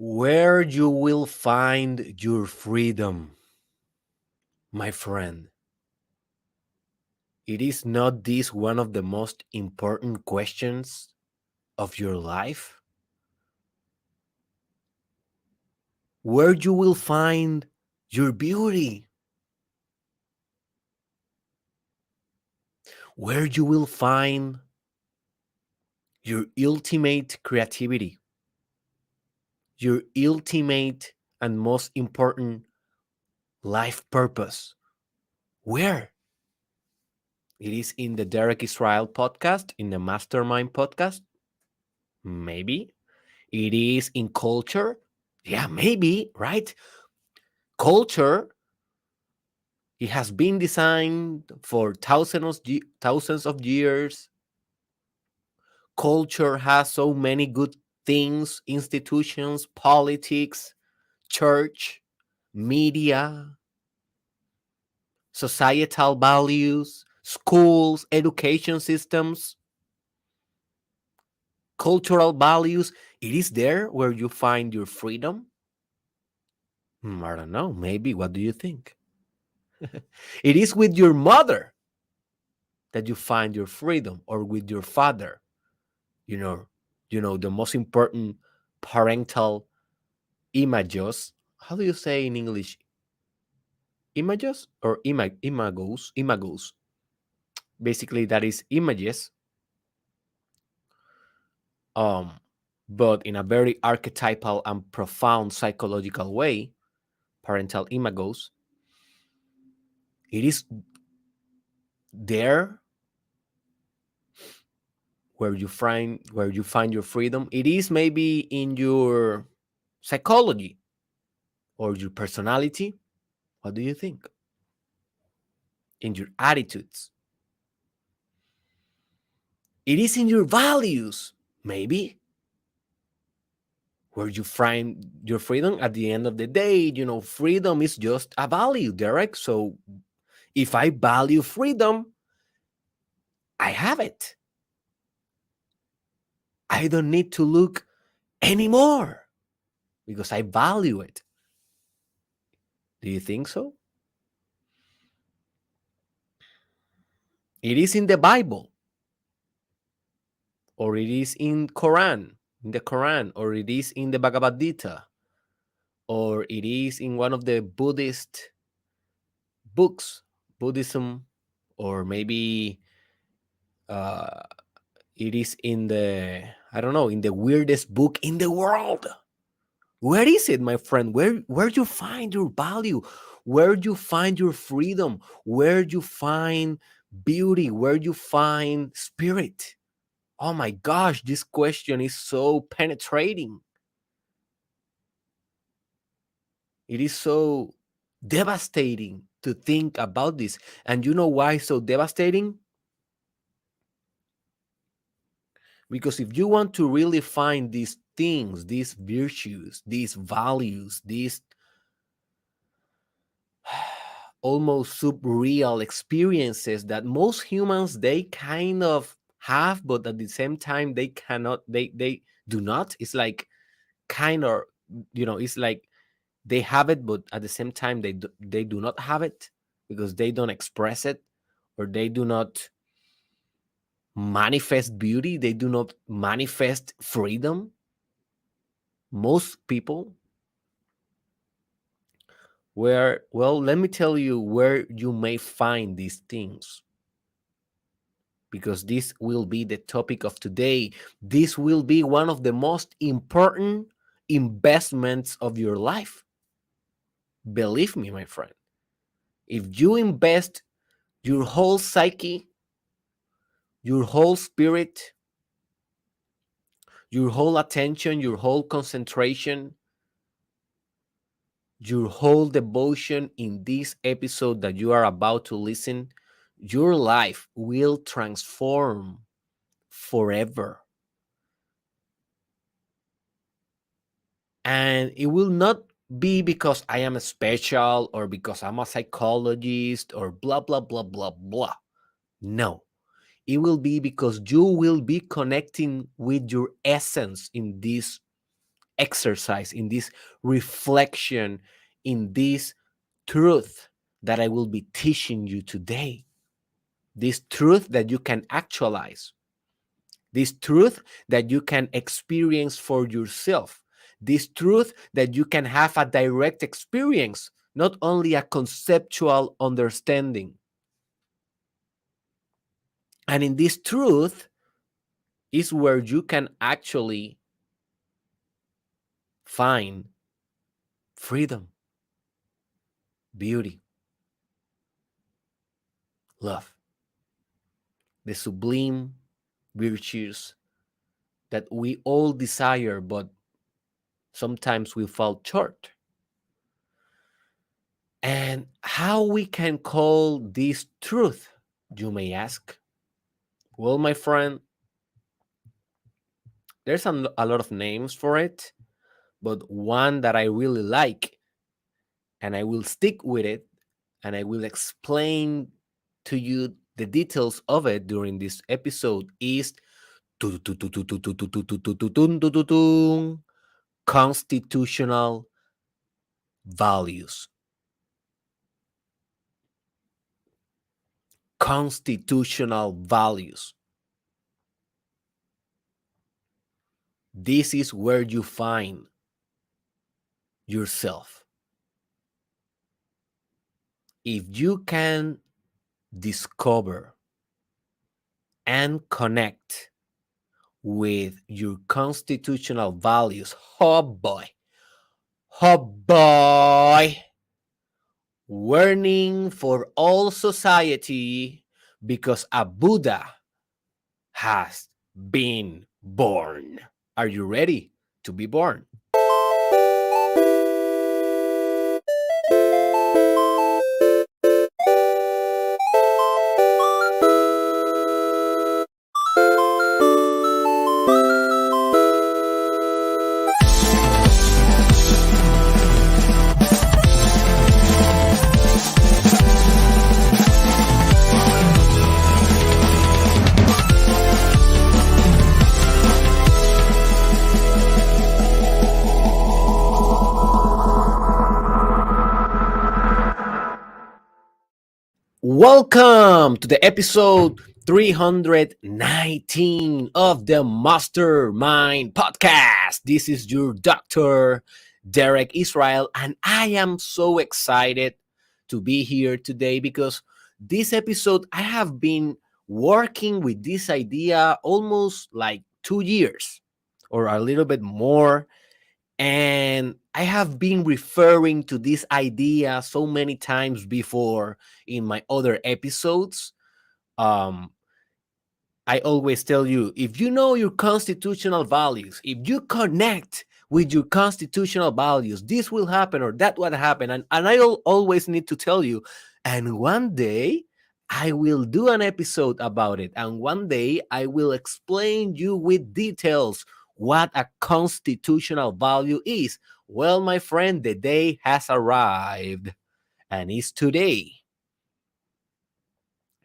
Where you will find your freedom, my friend. It is not this one of the most important questions of your life? Where you will find your beauty? Where you will find your ultimate creativity? Your ultimate and most important life purpose? Where? It is in the Derek Israel podcast, in the Mastermind podcast? Maybe. It is in culture? Yeah, maybe, right? Culture, it has been designed for thousands of years. Culture has so many good things, institutions, politics, church, media, societal values, schools, education systems, cultural values. It is there where you find your freedom. I don't know. Maybe. What do you think? It is with your mother that you find your freedom, or with your father. You know, the most important parental images. How do you say in English? Images or imagos. Basically, that is images, um, but in a very archetypal and profound psychological way. Parental imagos. It is there where you find your freedom. It is maybe in your psychology or your personality. What do you think? In your attitudes. It is in your values, maybe, where you find your freedom. At the end of the day, freedom is just a value, Derek. So if I value freedom, I have it. I don't need to look anymore because I value it. Do you think so? It is in the Bible, or it is in the Quran, or it is in the Bhagavad Gita, or it is in one of the Buddhist books, Buddhism, or maybe uh, it is in the, I don't know, in the weirdest book in the world. Where is it, my friend? Where you find your value? Where you find your freedom? Where you find beauty? Where you find spirit? Oh my gosh, this question is so penetrating. It is so devastating to think about this. And you know why it's so devastating? Because if you want to really find these things, these virtues, these values, these almost subreal experiences that most humans, they kind of have, but at the same time they cannot, they do not. It's like kind of, it's like they have it, but at the same time they do not have it because they don't express it, or they do not manifest beauty, they do not manifest freedom. Most people, where, well, let me tell you where you may find these things, because this will be the topic of today. This will be one of the most important investments of your life. Believe me, my friend. If you invest your whole psyche, your whole spirit, your whole attention, your whole concentration, your whole devotion in this episode that you are about to listen, your life will transform forever. And it will not be because I am a special, or because I'm a psychologist, or blah, blah, blah, blah, blah. No, it will be because you will be connecting with your essence in this exercise, in this reflection, in this truth that I will be teaching you today. This truth that you can actualize, this truth that you can experience for yourself, this truth that you can have a direct experience, not only a conceptual understanding. And in this truth is where you can actually find freedom, beauty, love, the sublime virtues that we all desire, but sometimes we fall short. And how we can call this truth, you may ask? Well, my friend, there's a lot of names for it, but one that I really like, and I will stick with it, and I will explain to you the details of it during this episode, is constitutional values. Constitutional values. This is where you find yourself. If you can discover and connect with your constitutional values, oh boy, warning for all society, because a Buddha has been born. Are you ready to be born? Welcome to the episode 319 of the Mastermind Podcast. This is your Dr. Derek Israel, and I am so excited to be here today because this episode, I have been working with this idea almost like 2 years or a little bit more. And I have been referring to this idea so many times before in my other episodes. Um, I always tell you, if you know your constitutional values, if you connect with your constitutional values, this will happen or that will happen. And I always need to tell you, and one day I will do an episode about it. And one day I will explain you with details what a constitutional value is. Well, my friend, the day has arrived, and it's today.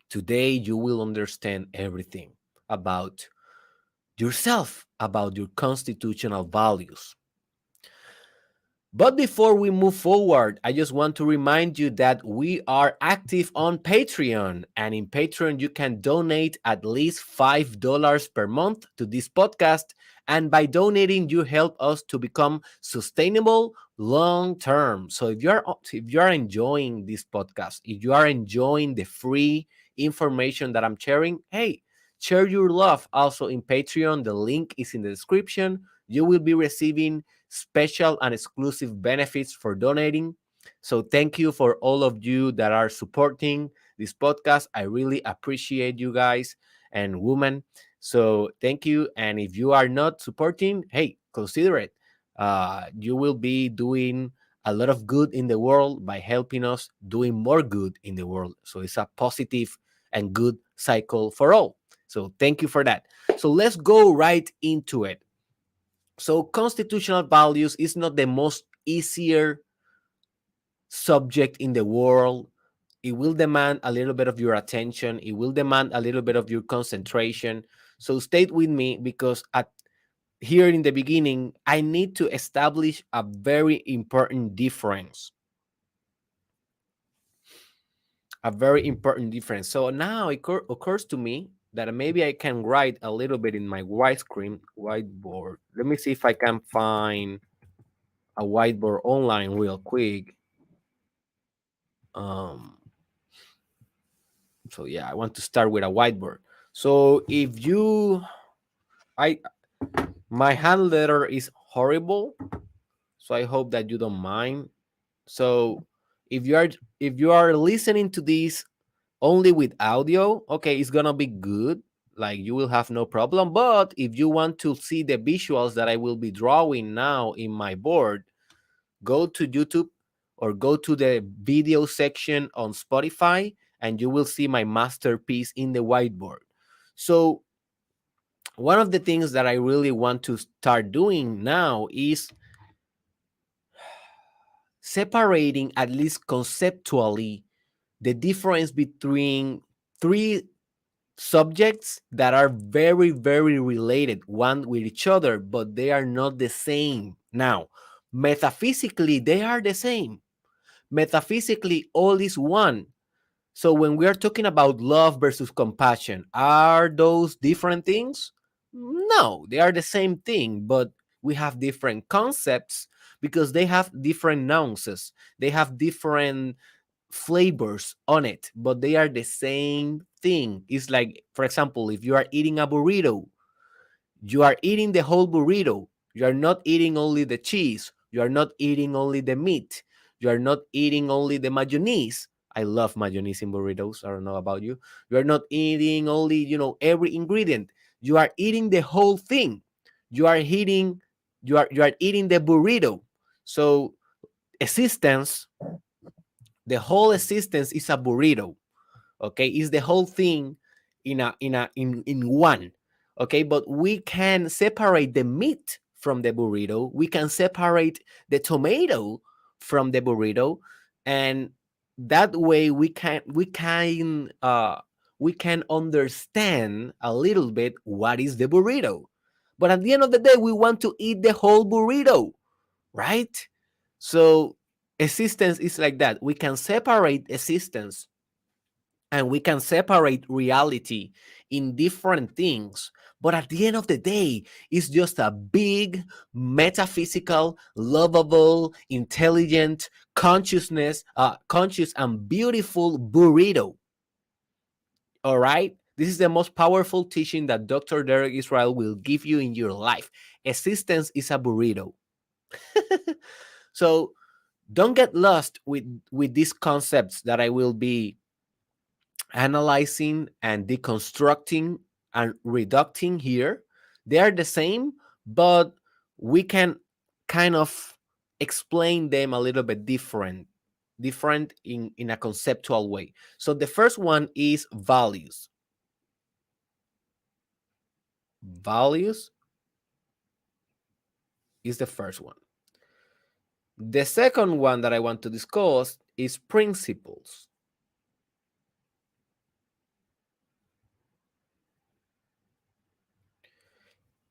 Today, you will understand everything about yourself, about your constitutional values. But before we move forward, I just want to remind you that we are active on Patreon. And in Patreon, you can donate at least $5 per month to this podcast. And by donating, you help us to become sustainable long term. So if you're enjoying this podcast, if you are enjoying the free information that I'm sharing, hey, share your love also in Patreon. The link is in the description. You will be receiving special and exclusive benefits for donating. So thank you for all of you that are supporting this podcast. I really appreciate you guys and women. So thank you. And if you are not supporting, hey, consider it. You will be doing a lot of good in the world by helping us doing more good in the world. So it's a positive and good cycle for all. So thank you for that. So let's go right into it. So constitutional values is not the most easier subject in the world. It will demand a little bit of your attention. It will demand a little bit of your concentration. So stay with me because here in the beginning, I need to establish a very important difference. A very important difference. So now it occurs to me that maybe I can write a little bit in my whiteboard. Let me see if I can find a whiteboard online real quick. Um, so yeah, I want to start with a whiteboard. So if you, I, my hand letter is horrible, so I hope that you don't mind. So if you are if you are listening to this only with audio, okay, it's gonna be good. Like you will have no problem. But if you want to see the visuals that I will be drawing now in my board, go to YouTube or go to the video section on Spotify, and you will see my masterpiece in the whiteboard. So one of the things that I really want to start doing now is separating, at least conceptually, the difference between three subjects that are very, very related one with each other, but they are not the same. Now, metaphysically, they are the same. Metaphysically, all is one. So when we are talking about love versus compassion, are those different things? No, they are the same thing, but we have different concepts because they have different nuances. They have different flavors on it, but they are the same thing. It's like, for example, if you are eating a burrito, you are eating the whole burrito. You are not eating only the cheese. You are not eating only the meat. You are not eating only the mayonnaise. I love mayonnaise in burritos. I don't know about you. You are not eating only, every ingredient. You are eating the whole thing. You are eating, you are eating the burrito. So existence, the whole existence is a burrito. Okay, is the whole thing in one. Okay, but we can separate the meat from the burrito, we can separate the tomato from the burrito, and that way we can understand a little bit what is the burrito. But at the end of the day, we want to eat the whole burrito, right? So existence is like that. We can separate existence and we can separate reality in different things. But at the end of the day, it's just a big, metaphysical, lovable, intelligent, conscious and beautiful burrito. All right? This is the most powerful teaching that Dr. Derek Israel will give you in your life. Existence is a burrito. So don't get lost with these concepts that I will be analyzing and deconstructing and reducting here. They are the same, but we can kind of explain them a little bit different in a conceptual way. So the first one is values. Values is the first one. The second one that I want to discuss is principles.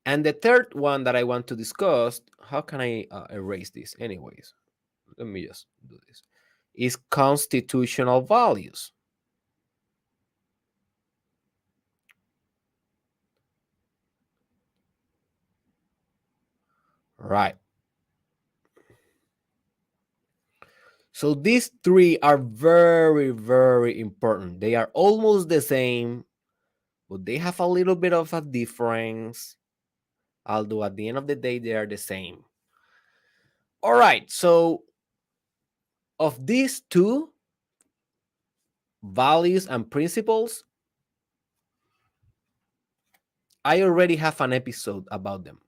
And the third one that I want to discuss, how can I erase this anyways? Let me just do this, is constitutional values. Right. So these three are very, very important. They are almost the same, but they have a little bit of a difference. Although at the end of the day, they are the same. All right. So of these two, values and principles, I already have an episode about them.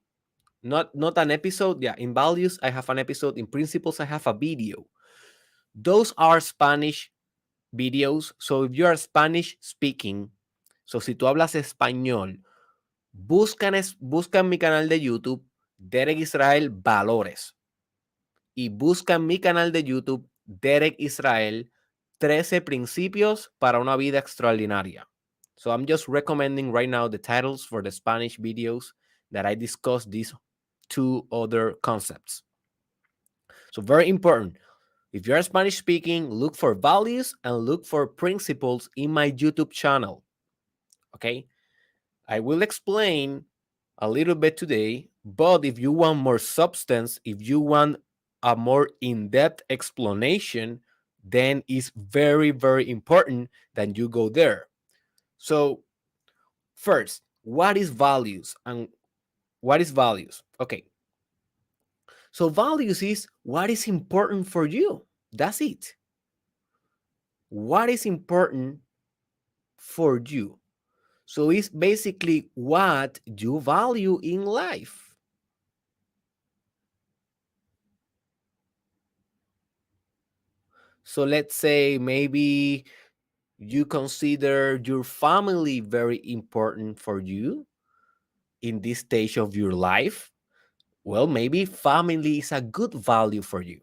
Not an episode. Yeah, in values, I have an episode. In principles, I have a video. Those are Spanish videos. So if you are Spanish speaking, so si tú hablas español, buscan mi canal de YouTube, Derek Israel Valores. Y buscan mi canal de YouTube, Derek Israel 13 principios para una vida extraordinaria. So I'm just recommending right now the titles for the Spanish videos. that I discussed these two other concepts. So very important. If you're Spanish speaking, look for values and look for principles in my YouTube channel. Okay? I will explain a little bit today, but if you want more substance, if you want a more in-depth explanation, then it's very, very important that you go there. So, first, what is values and what is values? Okay. So, values is what is important for you. That's it. What is important for you? So, it's basically what you value in life. So let's say maybe you consider your family very important for you in this stage of your life. Well, maybe family is a good value for you,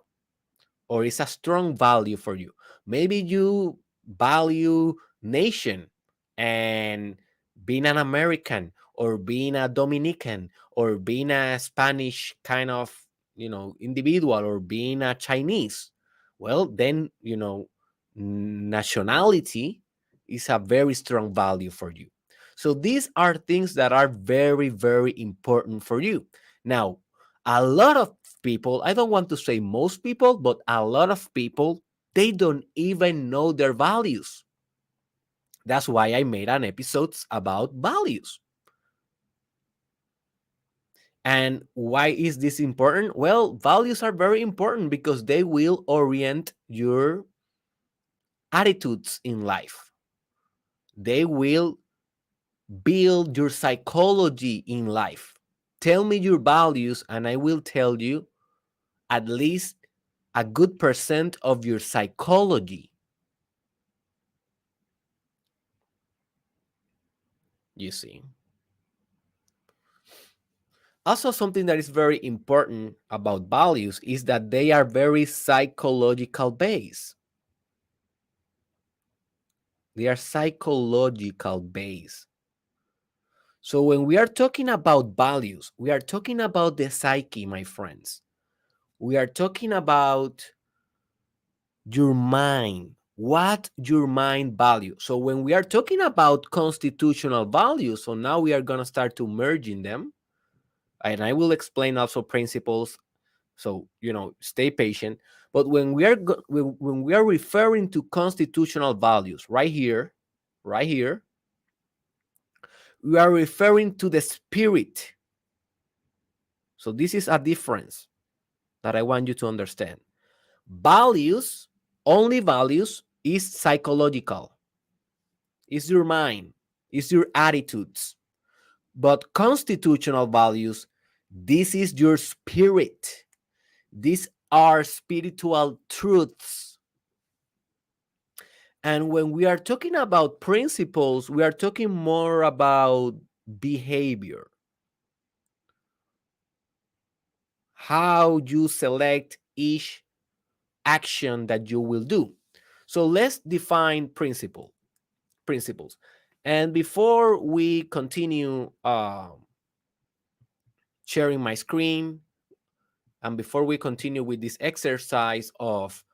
or it's a strong value for you. Maybe you value nation and being an American or being a Dominican or being a Spanish kind of, individual, or being a Chinese. Well, then, nationality is a very strong value for you. So these are things that are very, very important for you. Now, a lot of people, I don't want to say most people, but a lot of people, they don't even know their values. That's why I made an episode about values. And why is this important? Well, values are very important because they will orient your attitudes in life. They will build your psychology in life. Tell me your values, and I will tell you at least a good percent of your psychology. You see. Also, something that is very important about values is that they are very psychological based. They are psychological based. So when we are talking about values, we are talking about the psyche, my friends. We are talking about your mind, what your mind values. So when we are talking about constitutional values, so now we are going to start to merging them, and I will explain also principles. So, stay patient. But when we are referring to constitutional values right here, we are referring to the spirit. So this is a difference that I want you to understand. Values, only values, is psychological. It's your mind, it's your attitudes. But constitutional values, this is your spirit. These are spiritual truths. And when we are talking about principles, we are talking more about behavior. How you select each action that you will do. So let's define principles. And before we continue sharing my screen, and before we continue with this exercise of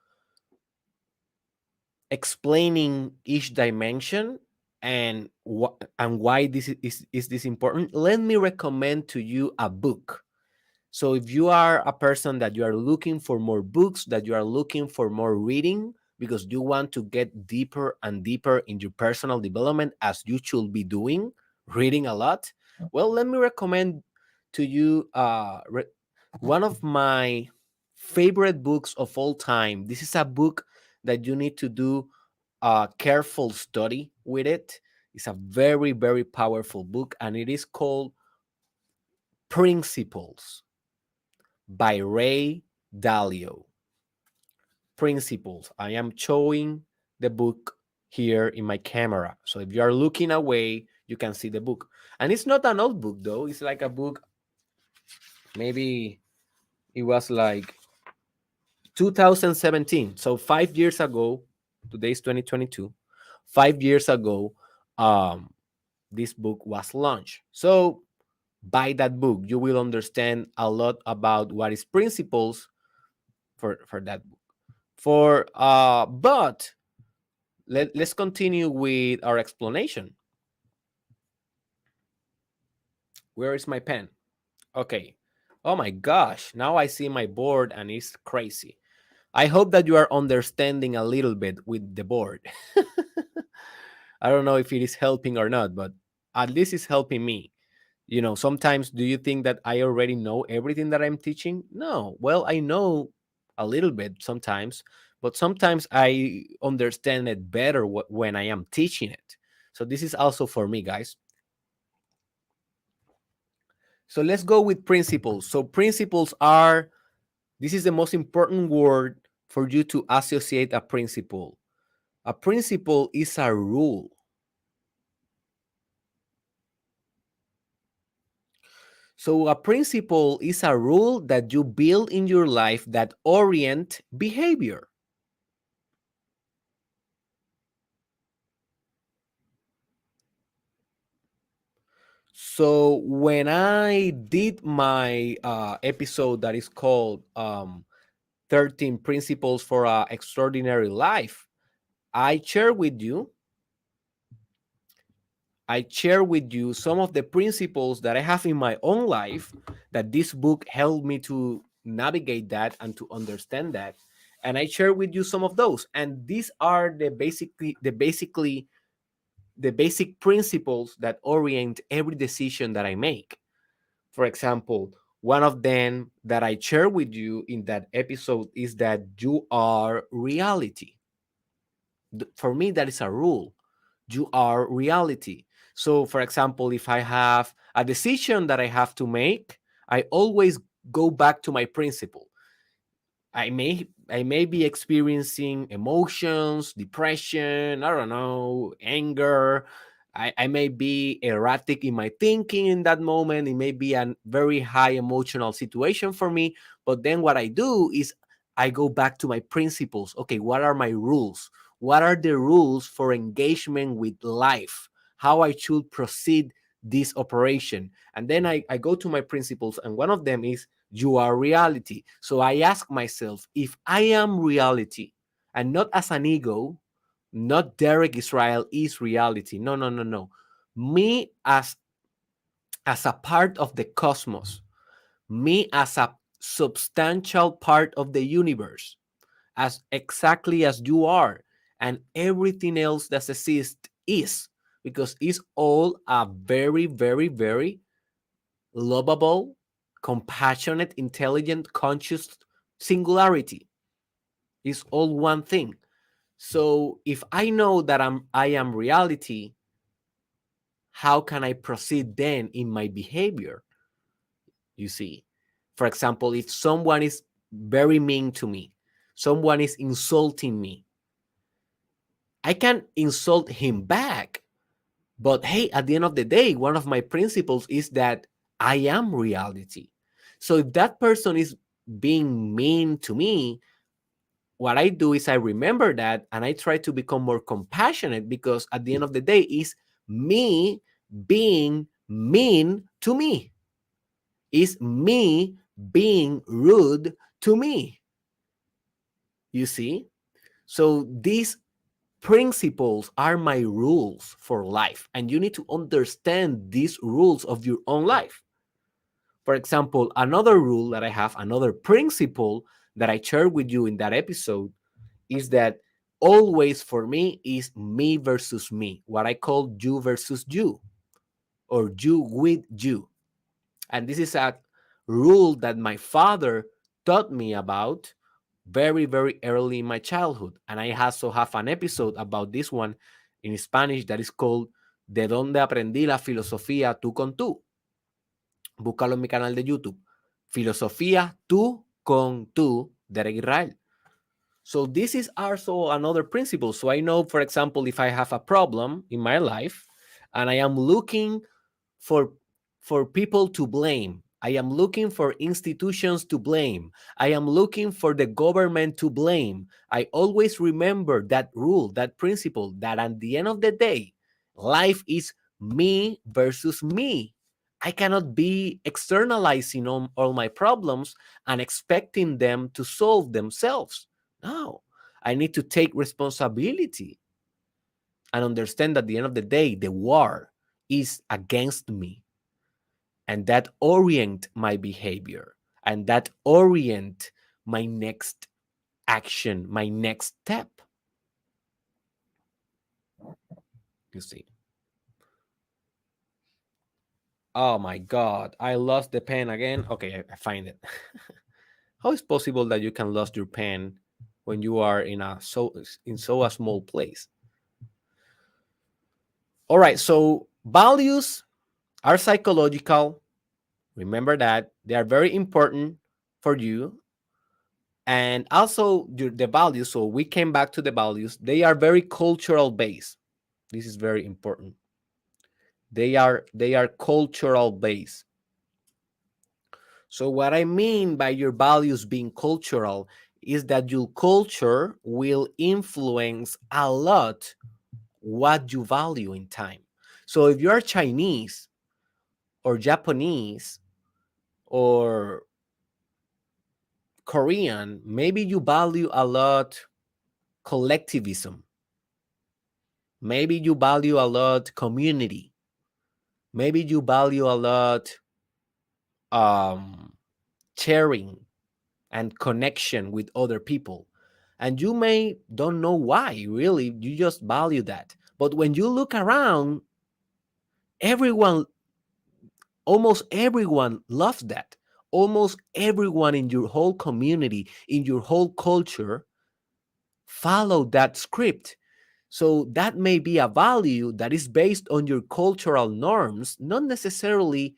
explaining each dimension and why is this important, let me recommend to you a book. So if you are a person that you are looking for more books, that you are looking for more reading because you want to get deeper and deeper in your personal development, as you should be doing, reading a lot, well, let me recommend to you one of my favorite books of all time. This is a book that you need to do a careful study with it. It's a very, very powerful book, and it is called Principles by Ray Dalio. Principles. I am showing the book here in my camera. So if you are looking away, you can see the book. And it's not an old book, though. It's like a book, maybe it was like 2017. So 5 years ago, today's 2022, 5 years ago, this book was launched. So buy that book. You will understand a lot about what is principles for that book. But let's continue with our explanation. Where is my pen? Okay. Oh my gosh, now I see my board and it's crazy. I hope that you are understanding a little bit with the board. I don't know if it is helping or not, but at least it's helping me. Sometimes do you think that I already know everything that I'm teaching? No. Well, I know a little bit sometimes, but sometimes I understand it better when I am teaching it. So this is also for me, guys. So let's go with principles. So principles are, this is the most important word for you to associate a principle. A principle is a rule. So a principle is a rule that you build in your life that orient behavior. So when I did my episode that is called 13 Principles for an Extraordinary Life, I share with you some of the principles that I have in my own life that this book helped me to navigate that and to understand that. And I share with you some of those. And these are the basic principles that orient every decision that I make. For example, one of them that I share with you in that episode is that you are reality. For me, that is a rule. You are reality. So, for example, if I have a decision that I have to make, I always go back to my principle. I may be experiencing emotions, depression, I don't know, anger. I may be erratic in my thinking in that moment. It may be a very high emotional situation for me. But then what I do is I go back to my principles. Okay, what are my rules? What are the rules for engagement with life? How I should proceed this operation? And then I go to my principles, and one of them is you are reality. So I ask myself, if I am reality, and not as an ego, not Derek Israel is reality. No, no, no, no. Me as a part of the cosmos, me as a substantial part of the universe, as exactly as you are, and everything else that exists is, because it's all a very, very, very lovable, compassionate, intelligent, conscious singularity. Is all one thing. So if I know that I am reality, how can I proceed then in my behavior? You see, for example, if someone is very mean to me, someone is insulting me, I can insult him back. But hey, at the end of the day, one of my principles is that I am reality. So if that person is being mean to me, what I do is I remember that and I try to become more compassionate, because at the end of the day, it's me being mean to me. It's me being rude to me. You see? So these principles are my rules for life, and you need to understand these rules of your own life. For example, another rule that I have, another principle that I shared with you in that episode, is that always for me is me versus me, what I call you versus you, or you with you. And this is a rule that my father taught me about very, very early in my childhood. And I also have an episode about this one in Spanish that is called ¿De dónde aprendí la filosofía tú con tú? Búscalo en mi canal de YouTube. Filosofía tú con tú, Derek Israel. So this is also another principle. So I know, for example, if I have a problem in my life and I am looking for people to blame, I am looking for institutions to blame, I am looking for the government to blame, I always remember that rule, that principle, that at the end of the day, life is me versus me. I cannot be externalizing all my problems and expecting them to solve themselves. No, I need to take responsibility and understand that at the end of the day, the war is against me, and that orient my behavior, and that orient my next action, my next step. You see. Oh my God, I lost the pen again. Okay, I find it. How is possible that you can lose your pen when you are in so a small place? All right, so values are psychological. Remember that they are very important for you, and also the values. So we came back to the values. They are very cultural based. This is very important. They are cultural based. So what I mean by your values being cultural is that your culture will influence a lot what you value in time. So if you're Chinese or Japanese or Korean, maybe you value a lot collectivism. Maybe you value a lot community. Maybe you value a lot um, sharing and connection with other people. And you may don't know why, really, you just value that. But when you look around, everyone, almost everyone loves that. Almost everyone in your whole community, in your whole culture, follow that script. So that may be a value that is based on your cultural norms, not necessarily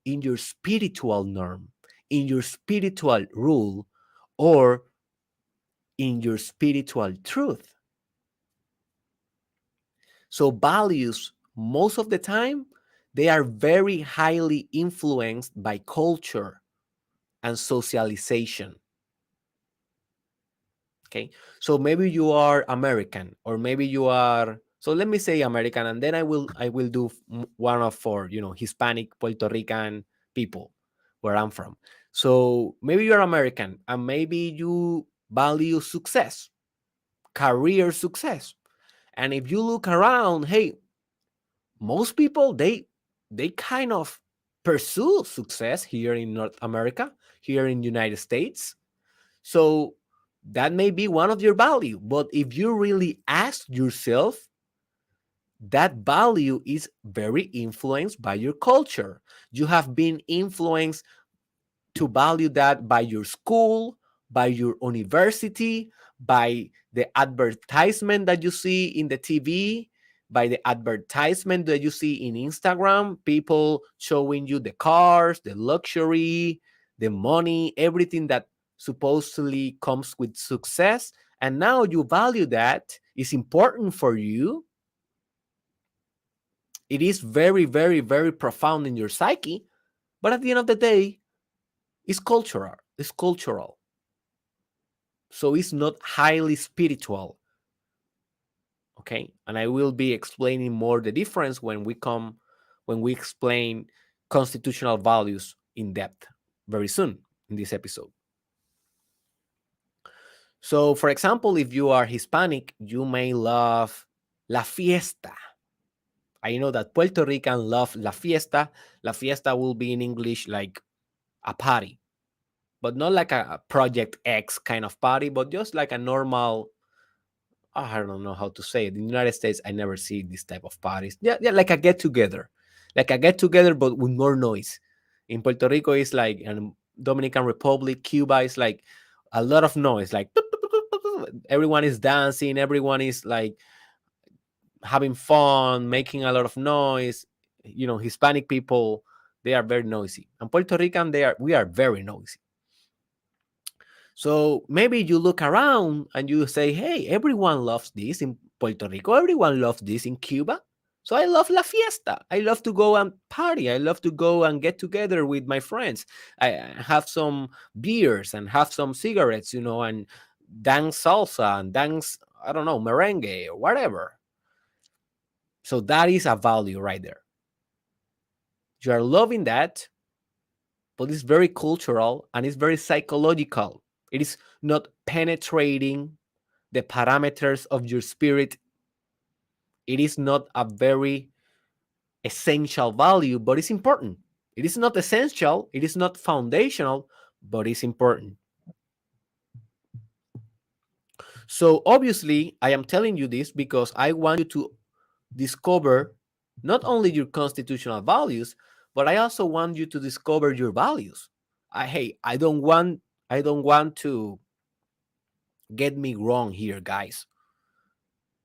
in your spiritual norm, in your spiritual rule, or in your spiritual truth. So values, most of the time, they are very highly influenced by culture and socialization. Okay. So maybe you are American, or maybe you are, so let me say American, and then I will do one of four, Hispanic, Puerto Rican people where I'm from. So maybe you're American, and maybe you value success, career success. And if you look around, hey, most people, they kind of pursue success here in North America, here in United States. So that may be one of your value, but if you really ask yourself, that value is very influenced by your culture. You have been influenced to value that by your school, by your university, by the advertisement that you see in the TV, by the advertisement that you see in Instagram, people showing you the cars, the luxury, the money, everything that supposedly comes with success. And now you value that, is important for you. It is very, very, very profound in your psyche. But at the end of the day, it's cultural. It's cultural. So it's not highly spiritual. Okay. And I will be explaining more the difference when we explain constitutional values in depth very soon in this episode. So, for example, if you are Hispanic, you may love la fiesta. I know that Puerto Rican love la fiesta. La fiesta will be in English like a party, but not like a Project X kind of party, but just like a normal. I don't know how to say it. In the United States, I never see this type of parties. Yeah, yeah, like a get together, but with more noise. In Puerto Rico, it's like, in Dominican Republic, Cuba is like a lot of noise. Like everyone is dancing, everyone is like having fun, making a lot of noise. Hispanic people, they are very noisy, and Puerto Rican, we are very noisy. So maybe you look around and you say, hey, everyone loves this in Puerto Rico. Everyone loves this in Cuba. So I love la fiesta. I love to go and party. I love to go and get together with my friends. I have some beers and have some cigarettes, and dance salsa and dance, I don't know, merengue or whatever. So that is a value right there. You are loving that, but it's very cultural and it's very psychological. It is not penetrating the parameters of your spirit. It is not a very essential value, but it's important. It is not essential, it is not foundational, but it's important. So obviously, I am telling you this because I want you to discover not only your constitutional values, but I also want you to discover your values. Hey, I don't want to get me wrong here, guys.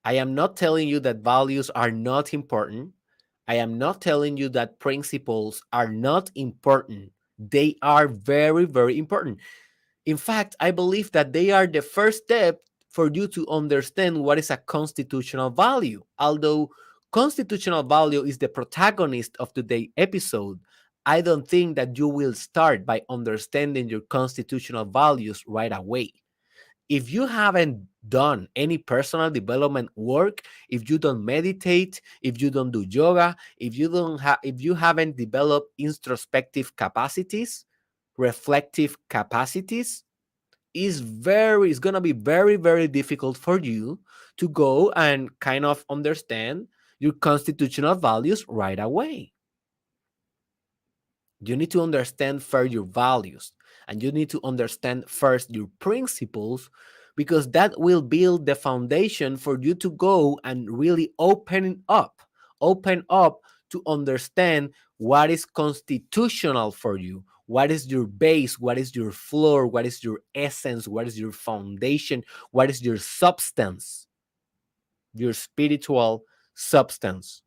I am not telling you that values are not important. I am not telling you that principles are not important. They are very, very important. In fact, I believe that they are the first step for you to understand what is a constitutional value. Although constitutional value is the protagonist of today's episode, I don't think that you will start by understanding your constitutional values right away. If you haven't done any personal development work, if you don't meditate, if you don't do yoga, if you haven't developed introspective capacities, reflective capacities, it's going to be very, very difficult for you to go and kind of understand your constitutional values right away. You need to understand first your values, and you need to understand first your principles, because that will build the foundation for you to go and really open up to understand what is constitutional for you, what is your base, what is your floor, what is your essence, what is your foundation, what is your substance, your spiritual substance.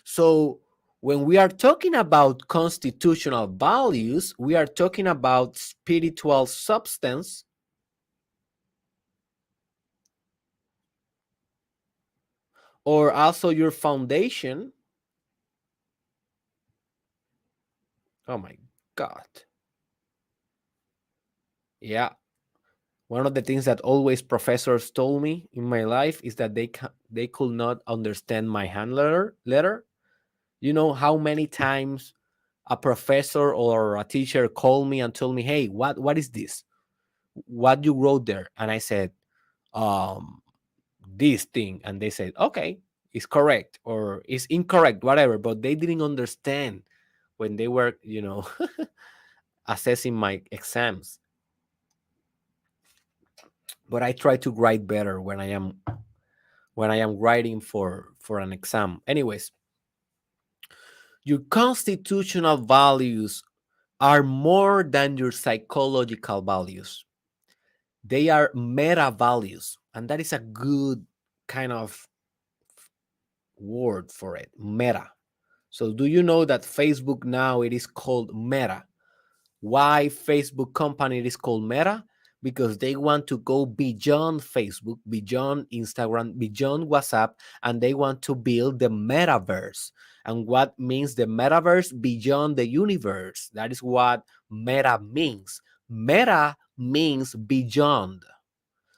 So, when we are talking about constitutional values, we are talking about spiritual substance, or also your foundation. Oh my God. Yeah. One of the things that always professors told me in my life is that they could not understand my letter. You know how many times a professor or a teacher called me and told me, "Hey, what is this? What you wrote there?" And I said, um this thing, and they said, okay, it's correct or it's incorrect, whatever, but they didn't understand when they were assessing my exams. But I try to write better when I am writing for an exam. Anyways, your constitutional values are more than your psychological values. They are meta values, and that is a good kind of word for it, meta. So do you know that Facebook now it is called Meta? Why Facebook company it is called Meta? Because they want to go beyond Facebook, beyond Instagram, beyond WhatsApp, and they want to build the metaverse. And what means the metaverse? Beyond the universe. That is what meta means. Meta means beyond,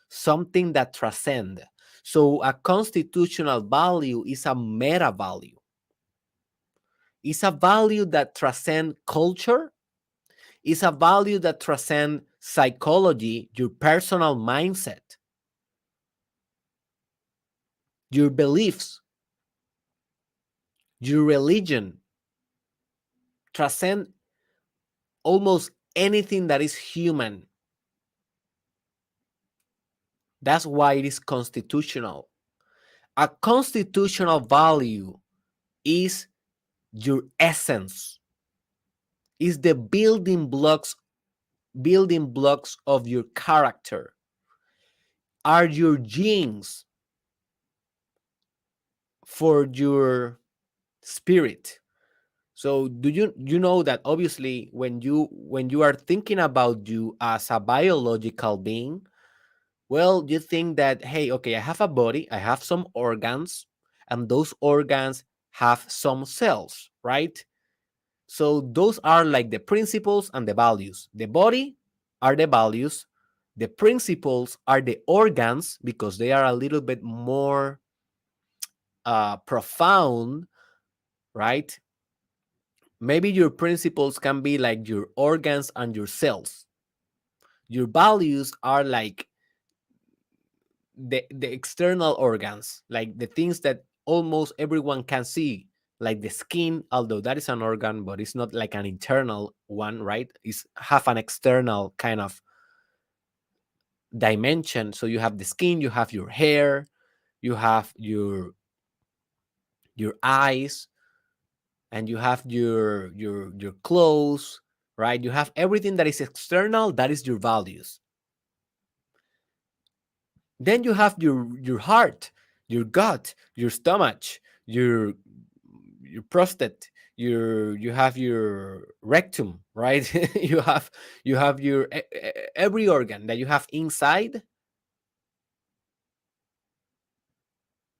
something that transcends. So a constitutional value is a meta value. It's a value that transcends culture. It's a value that transcends psychology, your personal mindset, your beliefs, your religion, transcend almost anything that is human. That's why it is constitutional. A constitutional value is your essence, is the building blocks of your character, are your genes for your spirit. So do you know that obviously when you are thinking about you as a biological being, well, you think that, hey, okay, I have a body, I have some organs, and those organs have some cells, right? So those are like the principles and the values. The body are the values, the principles are the organs because they are a little bit more profound, right? Maybe your principles can be like your organs and your cells. Your values are like the external organs, like the things that almost everyone can see, like the skin, although that is an organ, but it's not like an internal one, right? It's have an external kind of dimension. So you have the skin, you have your hair, you have your eyes, and you have your clothes, right? You have everything that is external, that is your values. Then you have your heart, your gut, your stomach, your your prostate, you have your rectum, right? You have your every organ that you have inside.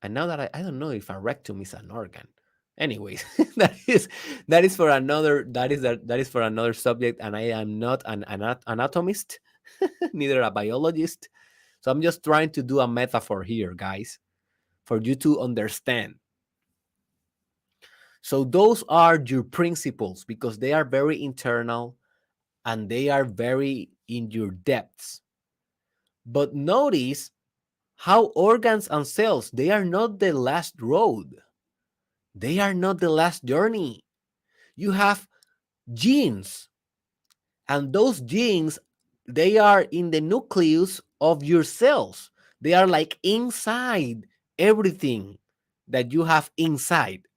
And now that I don't know if a rectum is an organ. Anyways, that is for another that is for another subject, and I am not an anatomist, neither a biologist. So I'm just trying to do a metaphor here, guys, for you to understand. So those are your principles because they are very internal and they are very in your depths. But notice how organs and cells, they are not the last road. They are not the last journey. You have genes, and those genes, they are in the nucleus of your cells. They are like inside everything that you have inside.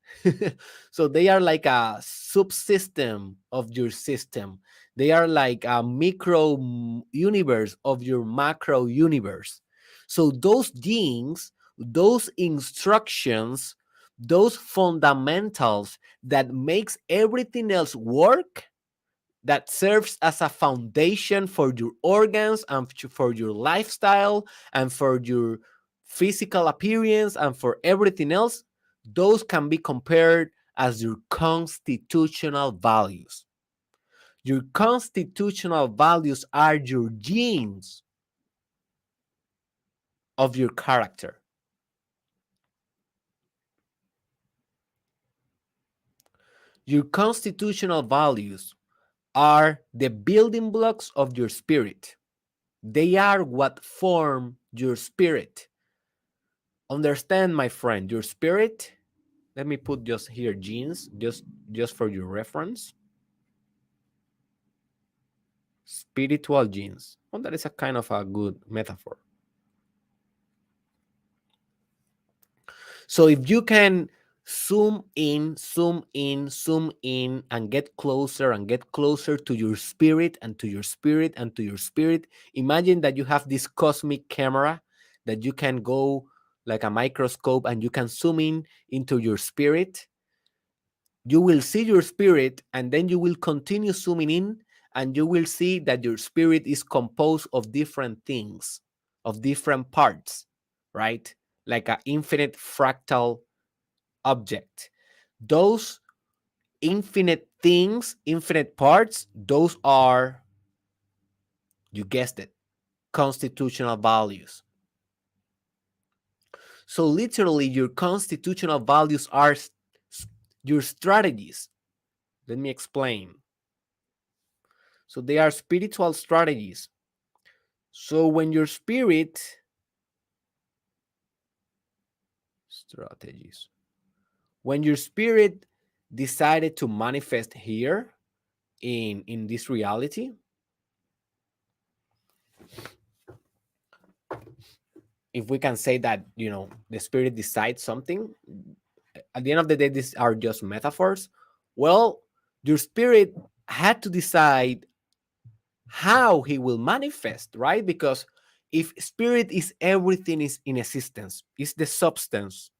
So they are like a subsystem of your system. They are like a micro universe of your macro universe. So those genes, those instructions, those fundamentals that makes everything else work, that serves as a foundation for your organs and for your lifestyle and for your physical appearance and for everything else, those can be compared as your constitutional values. Your constitutional values are your genes of your character. Your constitutional values are the building blocks of your spirit. They are what form your spirit. Understand, my friend, your spirit. Let me put just here genes, just for your reference. Spiritual genes. Well, that is a kind of a good metaphor. So if you can zoom in, zoom in, zoom in, and get closer and get closer to your spirit and to your spirit and to your spirit, imagine that you have this cosmic camera that you can go like a microscope and you can zoom in into your spirit. You will see your spirit, and then you will continue zooming in, and you will see that your spirit is composed of different things, of different parts, right? Like an infinite fractal object. Those infinite things, infinite parts, those are, you guessed it, constitutional values. So literally, your constitutional values are your strategies. Let me explain. So they are spiritual strategies. So when your spirit strategies, when your spirit decided to manifest here in this reality, if we can say that, the spirit decides something, at the end of the day, these are just metaphors. Well, your spirit had to decide how he will manifest, right? Because if spirit is everything is in existence, is the substance,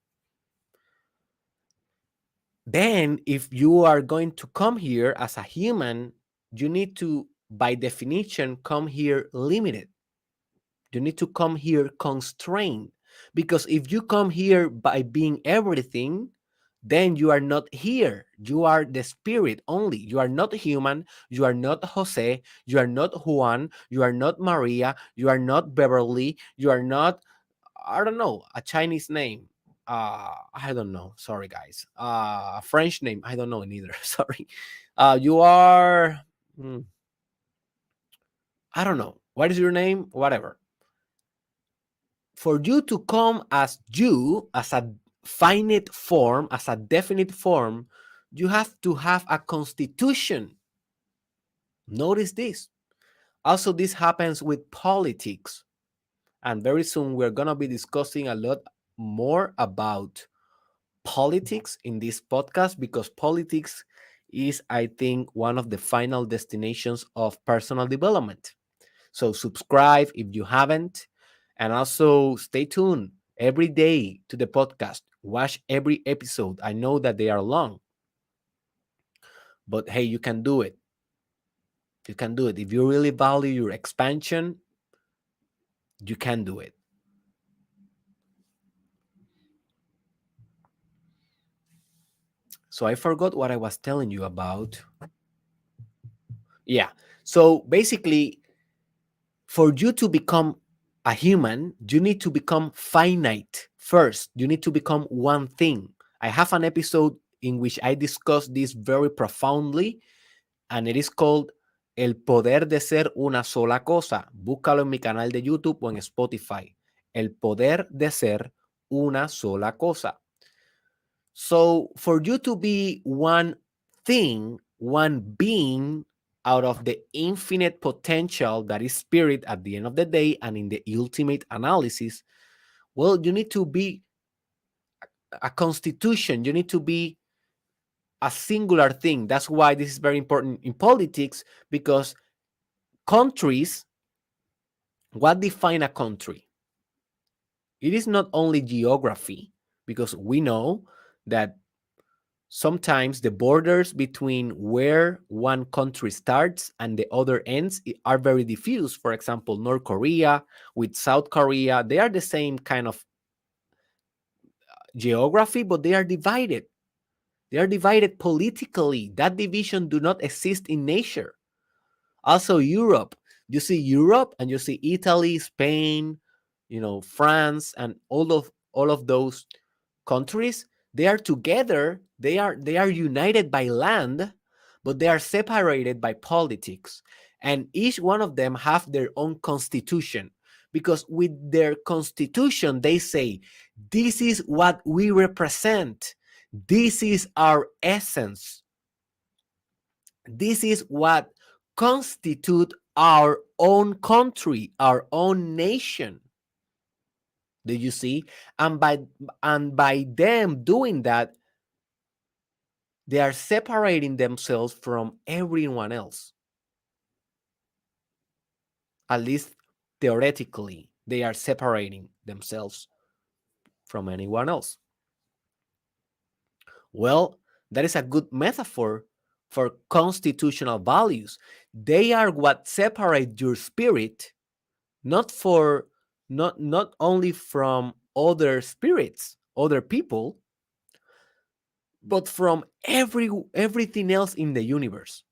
then if you are going to come here as a human, you need to, by definition, come here limited. You need to come here constrained. Because if you come here by being everything, then you are not here. You are the spirit only. You are not human. You are not Jose. You are not Juan. You are not Maria. You are not Beverly. You are not, I don't know, a Chinese name. I don't know. Sorry, guys. A French name. I don't know neither. Sorry. You are. hmm, I don't know. What is your name? Whatever. For you to come as you, as a finite form, as a definite form, you have to have a constitution. Notice this. Also, this happens with politics. And very soon we're going to be discussing a lot more about politics in this podcast, because politics is, I think, one of the final destinations of personal development. So subscribe if you haven't, and also stay tuned every day to the podcast. Watch every episode. I know that they are long, but hey, you can do it. You can do it. If you really value your expansion, you can do it. So I forgot what I was telling you about. Yeah. So basically, for you to become a human, you need to become finite first. You need to become one thing. I have an episode in which I discuss this very profoundly, and it is called El Poder de Ser Una Sola Cosa. Búscalo en mi canal de YouTube o en Spotify. El Poder de Ser Una Sola Cosa. So, for you to be one thing, one being out of the infinite potential that is spirit at the end of the day and in the ultimate analysis, well, you need to be a constitution. You need to be a singular thing. That's why this is very important in politics, because countries, what define a country? It is not only geography, because we know that sometimes the borders between where one country starts and the other ends are very diffuse. For example, North Korea with South Korea, they are the same kind of geography, but they are divided. They are divided politically. That division do not exist in nature. Also, Europe. You see Europe and you see Italy, Spain, France, and all of those countries. They are together. They are united by land, but they are separated by politics. And each one of them have their own constitution, because with their constitution they say, this is what we represent. This is our essence. This is what constitute our own country, our own nation. Do you see? And by them doing that, they are separating themselves from everyone else. At least theoretically, they are separating themselves from anyone else. Well, that is a good metaphor for constitutional values. They are what separate your spirit, not for not only from other spirits, other people, but from everything else in the universe.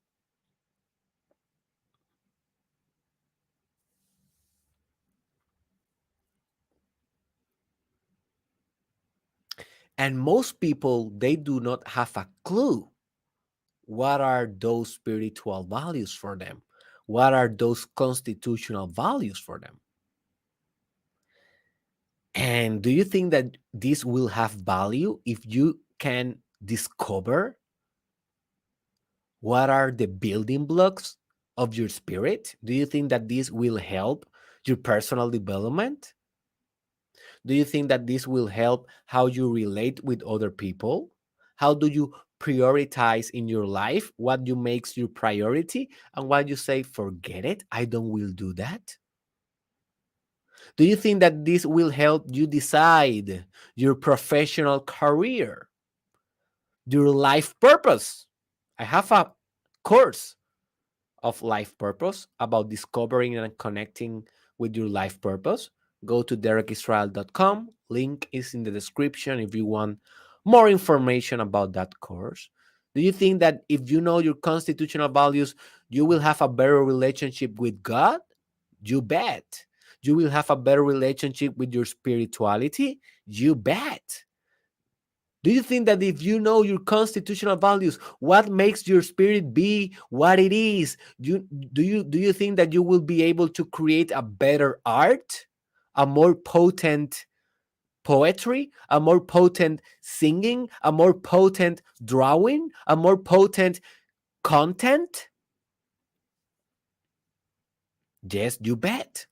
And most people, they do not have a clue what are those spiritual values for them, what are those constitutional values for them. And do you think that this will have value if you can discover what are the building blocks of your spirit? Do you think that this will help your personal development? Do you think that this will help how you relate with other people? How do you prioritize in your life? What you makes your priority and what you say, forget it, I don't will do that? Do you think that this will help you decide your professional career, your life purpose? I have a course of life purpose about discovering and connecting with your life purpose. Go to derekisrael.com. Link is in the description if you want more information about that course. Do you think that if you know your constitutional values, you will have a better relationship with God? You bet. You will have a better relationship with your spirituality? You bet. Do you think that if you know your constitutional values, what makes your spirit be what it is, do you think that you will be able to create a better art, a more potent poetry, a more potent singing, a more potent drawing, a more potent content? Yes, you bet.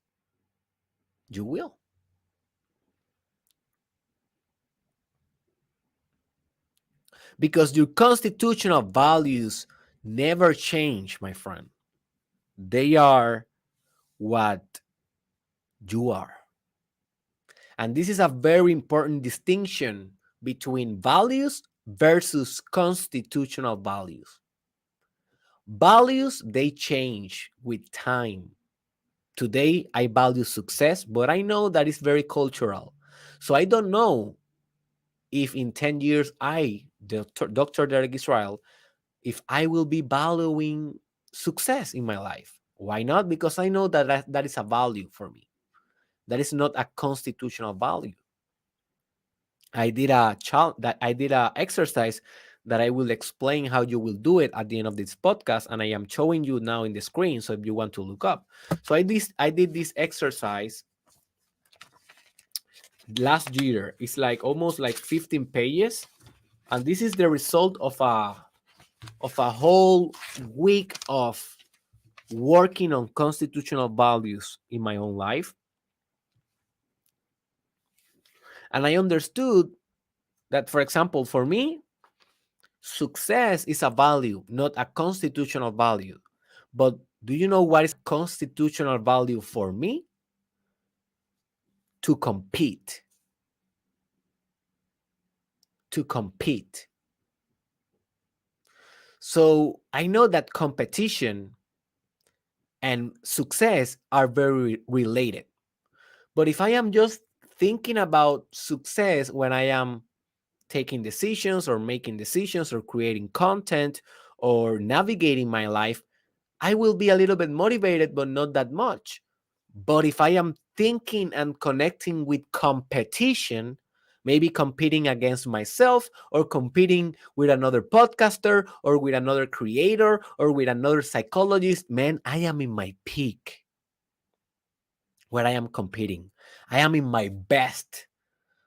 You will. Because your constitutional values never change, my friend. They are what you are. And this is a very important distinction between values versus constitutional values. Values, they change with time. Today, I value success, but I know that it's very cultural. So I don't know if in 10 years, Dr. Derek Israel, if I will be valuing success in my life. Why not? Because I know that is a value for me. That is not a constitutional value. I did a exercise that I will explain how you will do it at the end of this podcast, and I am showing you now in the screen. So if you want to look up, so I did this exercise last year. It's like almost like 15 pages, and this is the result of a whole week of working on constitutional values in my own life. And I understood that, for example, for me, success is a value, not a constitutional value. But do you know what is constitutional value for me? To compete. To compete. So I know that competition and success are very related. But if I am just thinking about success when I am taking decisions or making decisions or creating content or navigating my life, I will be a little bit motivated, but not that much. But if I am thinking and connecting with competition, maybe competing against myself or competing with another podcaster or with another creator or with another psychologist, man, I am in my peak where I am competing. I am in my best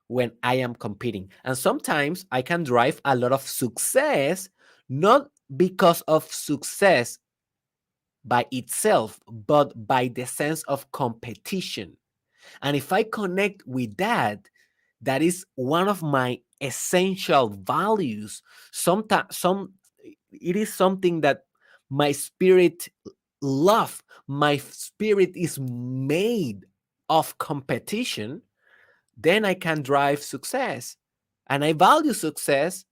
when I am competing. And sometimes I can drive a lot of success, not because of success by itself, but by the sense of competition. And if I connect with that, that is one of my essential values. Sometimes it is something that my spirit love. My spirit is made of competition. Then I can drive success. And I value success,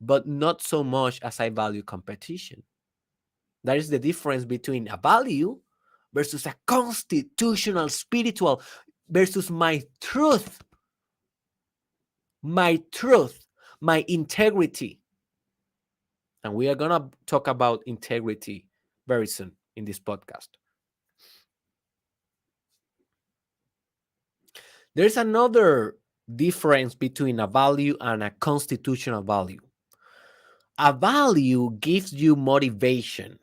but not so much as I value competition. That is the difference between a value versus a constitutional, spiritual, versus my truth, my integrity. And we are going to talk about integrity very soon in this podcast. There's another difference between a value and a constitutional value. A value gives you motivation.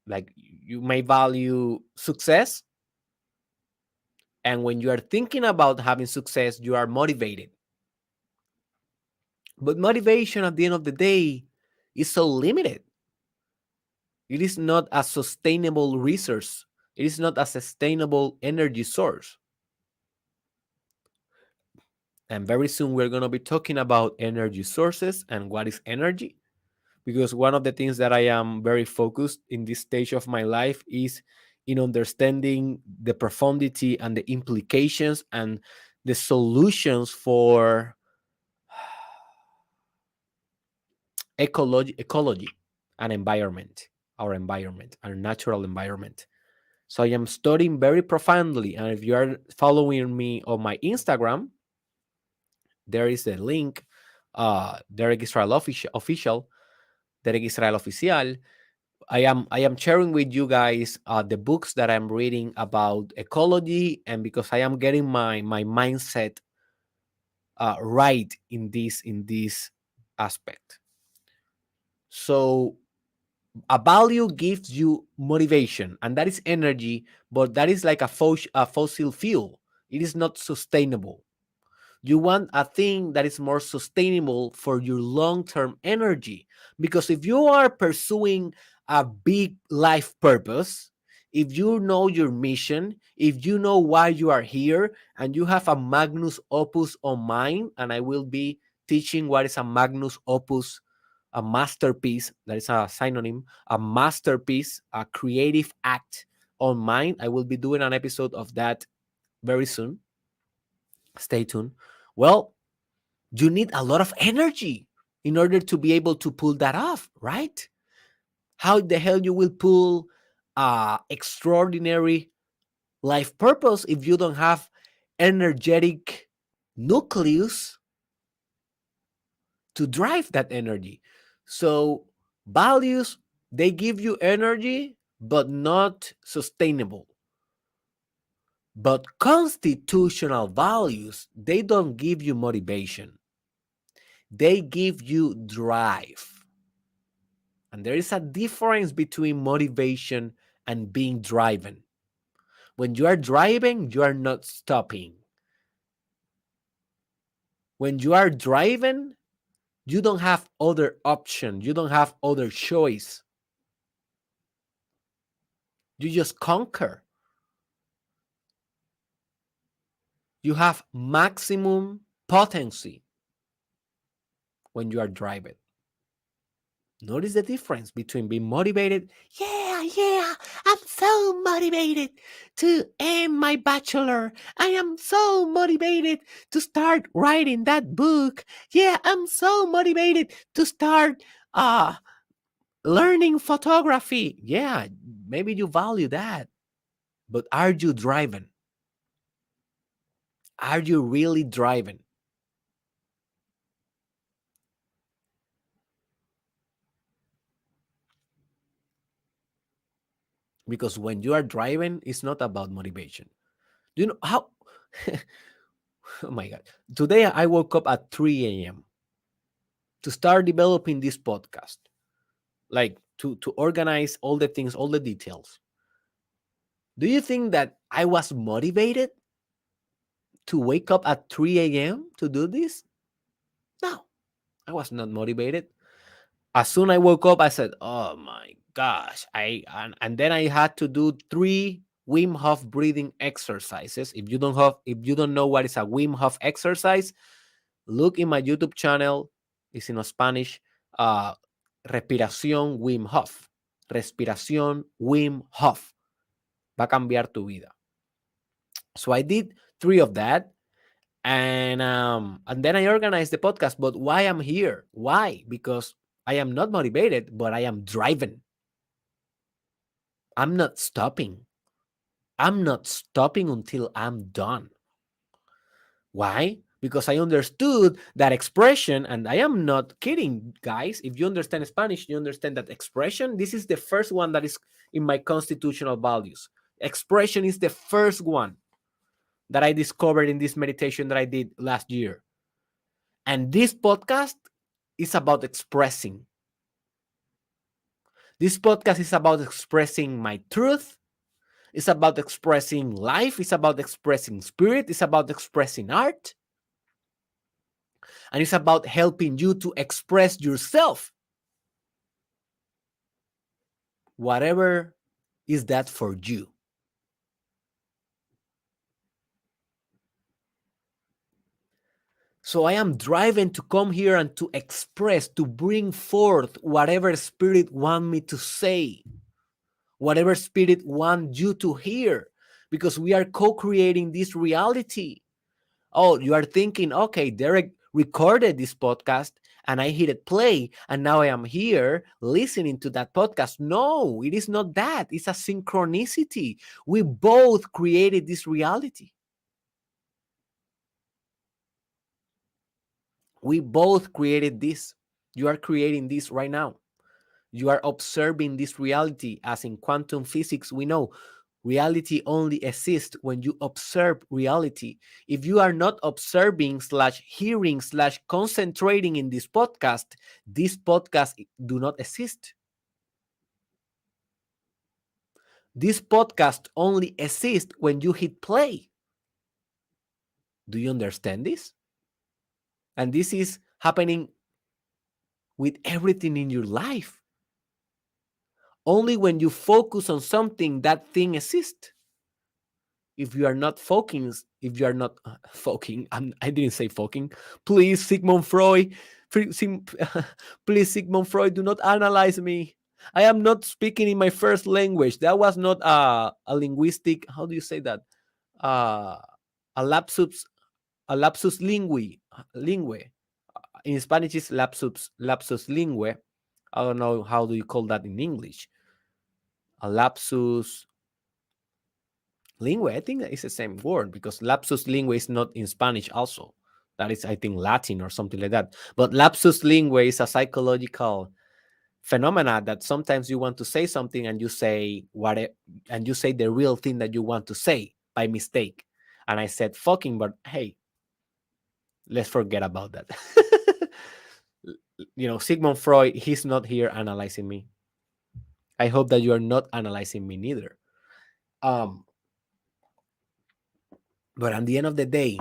Like you may value success, and when you are thinking about having success, you are motivated. But motivation at the end of the day is so limited. It is not a sustainable resource. It is not a sustainable energy source. And very soon we're going to be talking about energy sources and what is energy. Because one of the things that I am very focused in this stage of my life is in understanding the profundity and the implications and the solutions for ecology and environment, our natural environment. So I am studying very profoundly. And if you are following me on my Instagram, there is a link, Derek Israel official, Derek Israel Oficial. I am sharing with you guys the books that I'm reading about ecology, and because I am getting my mindset right in this aspect. So a value gives you motivation, and that is energy, but that is like a fossil fuel. It is not sustainable. You want a thing that is more sustainable for your long-term energy. Because if you are pursuing a big life purpose, if you know your mission, if you know why you are here, and you have a magnus opus on mind, and I will be teaching what is a magnus opus, a masterpiece, that is a synonym, a masterpiece, a creative act on mind. I will be doing an episode of that very soon. Stay tuned. Well, you need a lot of energy in order to be able to pull that off, right? How the hell you will pull extraordinary life purpose if you don't have energetic nucleus to drive that energy? So values, they give you energy, but not sustainable. But constitutional values, they don't give you motivation. They give you drive. And there is a difference between motivation and being driven. When you are driving, you are not stopping. When you are driving, you don't have other option. You don't have other choice. You just conquer. You have maximum potency when you are driving. Notice the difference between being motivated. Yeah, I'm so motivated to end my bachelor. I am so motivated to start writing that book. Yeah, I'm so motivated to start uh learning photography. Yeah, maybe you value that. But are you driving? Are you really driving? Because when you are driving, it's not about motivation. Do you know how? Oh my God. Today I woke up at 3 a.m. to start developing this podcast, like to organize all the things, all the details. Do you think that I was motivated to wake up at 3 a.m. to do this? No, I was not motivated. As soon I woke up, I said, "Oh my gosh!" And then I had to do 3 Wim Hof breathing exercises. If you don't know what is a Wim Hof exercise, look in my YouTube channel. It's in Spanish. Uh, Respiración Wim Hof. Respiración Wim Hof. Va a cambiar tu vida. So I did 3 of that. And then I organized the podcast. But why I'm here? Why? Because I am not motivated, but I am driving. I'm not stopping. I'm not stopping until I'm done. Why? Because I understood that expression, and I am not kidding, guys. If you understand Spanish, you understand that expression, this is the first one that is in my constitutional values. Expression is the first one that I discovered in this meditation that I did last year. And this podcast is about expressing. This podcast is about expressing my truth. It's about expressing life. It's about expressing spirit. It's about expressing art. And it's about helping you to express yourself. Whatever is that for you. So I am driving to come here and to express, to bring forth whatever spirit want me to say, whatever spirit want you to hear, because we are co-creating this reality. Oh, you are thinking, okay, Derek recorded this podcast and I hit play and now I am here listening to that podcast. No, it is not that. It's a synchronicity. We both created this reality. We both created this. You are creating this right now. You are observing this reality, as in quantum physics we know. Reality only exists when you observe reality. If you are not observing slash hearing slash concentrating in this podcast do not exist. This podcast only exists when you hit play. Do you understand this? And this is happening with everything in your life. Only when you focus on something, that thing exists. If you are not focusing, if you are not focusing, I didn't say focusing. Please, Sigmund Freud, please, Sigmund Freud, do not analyze me. I am not speaking in my first language. That was not a linguistic. How do you say that? Uh, a lapsus, lingue. In Spanish is lapsus lingue. I don't know how do you call that in English. A lapsus lingue, I think it's the same word, because lapsus lingue is not in Spanish also. That is, I think, Latin or something like that. But lapsus lingue is a psychological phenomena that sometimes you want to say something and you say and you say the real thing that you want to say by mistake. And I said fucking, but hey, let's forget about that. Sigmund Freud, he's not here analyzing me. I hope that you are not analyzing me neither. But at the end of the day,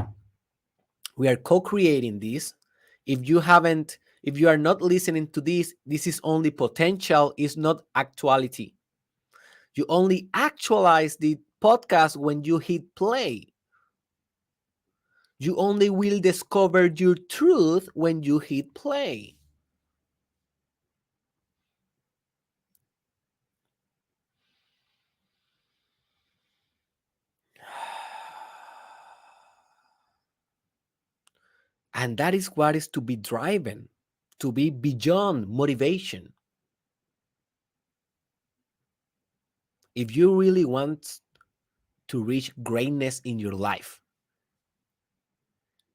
we are co-creating this. If you are not listening to this is only potential, is not actuality. You only actualize the podcast when you hit play. You only will discover your truth when you hit play. And that is what is to be driven, to be beyond motivation. If you really want to reach greatness in your life,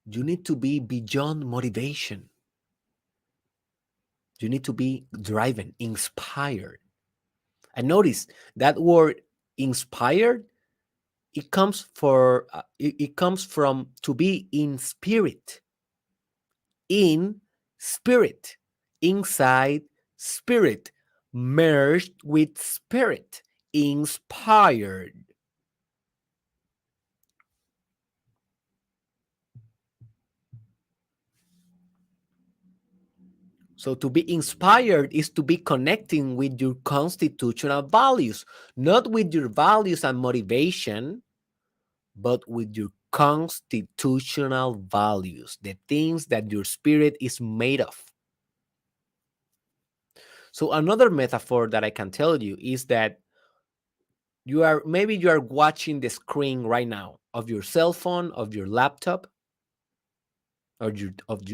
you need to be beyond motivation. You need to be driven, inspired. And notice that word inspired, it comes from to be in spirit. In spirit, inside spirit, merged with spirit, inspired. So to be inspired is to be connecting with your constitutional values, not with your values and motivation, but with your constitutional values, the things that your spirit is made of. So another metaphor that I can tell you is that you are watching the screen right now of your cell phone, of your laptop, or of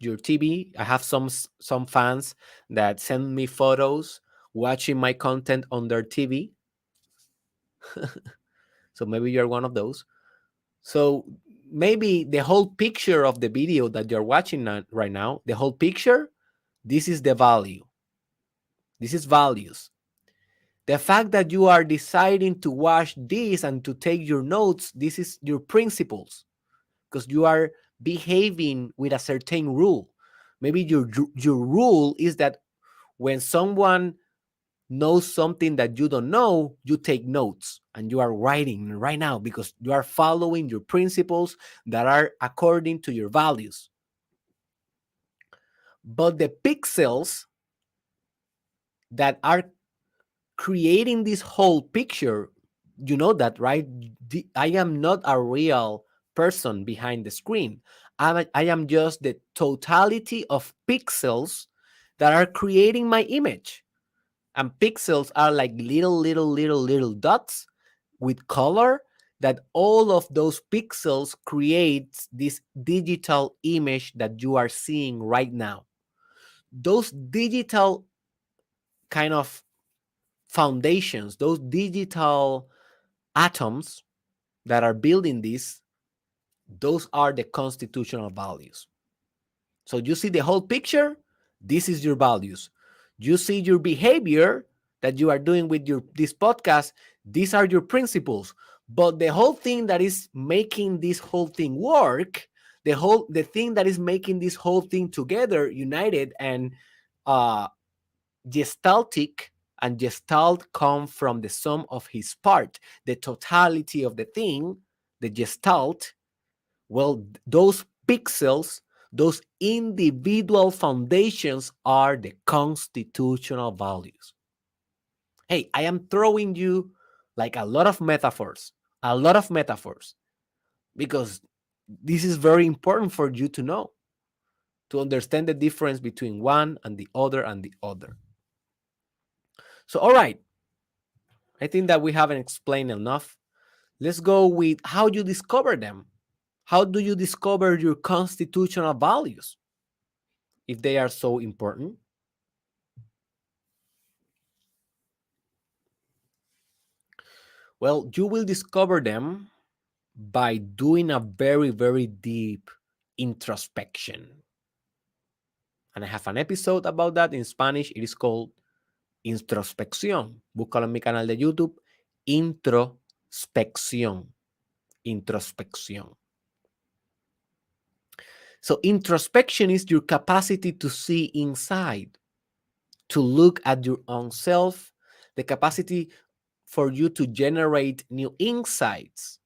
your TV. I have some fans that send me photos watching my content on their TV. So maybe you're one of those. So maybe the whole picture of the video that you're watching right now, the whole picture, this is the value. This is values. The fact that you are deciding to watch this and to take your notes, this is your principles, because you are behaving with a certain rule. Maybe your rule is that when someone knows something that you don't know, you take notes and you are writing right now because you are following your principles that are according to your values. But the pixels that are creating this whole picture, you know that, right? I am not a real person behind the screen. I am just the totality of pixels that are creating my image. And pixels are like little dots with color, that all of those pixels creates this digital image that you are seeing right now. Those digital kind of foundations, those digital atoms that are building this, those are the constitutional values. So you see the whole picture, this is your values. You see your behavior, that you are doing with this podcast, these are your principles. But the whole thing that is making this whole thing work, the thing that is making this whole thing together, united and uh gestaltic, and gestalt come from the sum of his part, the totality of the thing, the gestalt. Well, those pixels, those individual foundations are the constitutional values. Hey, I am throwing you like a lot of metaphors, because this is very important for you to know, to understand the difference between one and the other and the other. So, all right, I think that we haven't explained enough. Let's go with how you discover them. How do you discover your constitutional values if they are so important? Well, you will discover them by doing a very, very deep introspection. And I have an episode about that in Spanish. It is called Introspección. Búscalo en mi canal de YouTube. Introspección. Introspección. So, introspection is your capacity to see inside, to look at your own self, the capacity for you to generate new insights,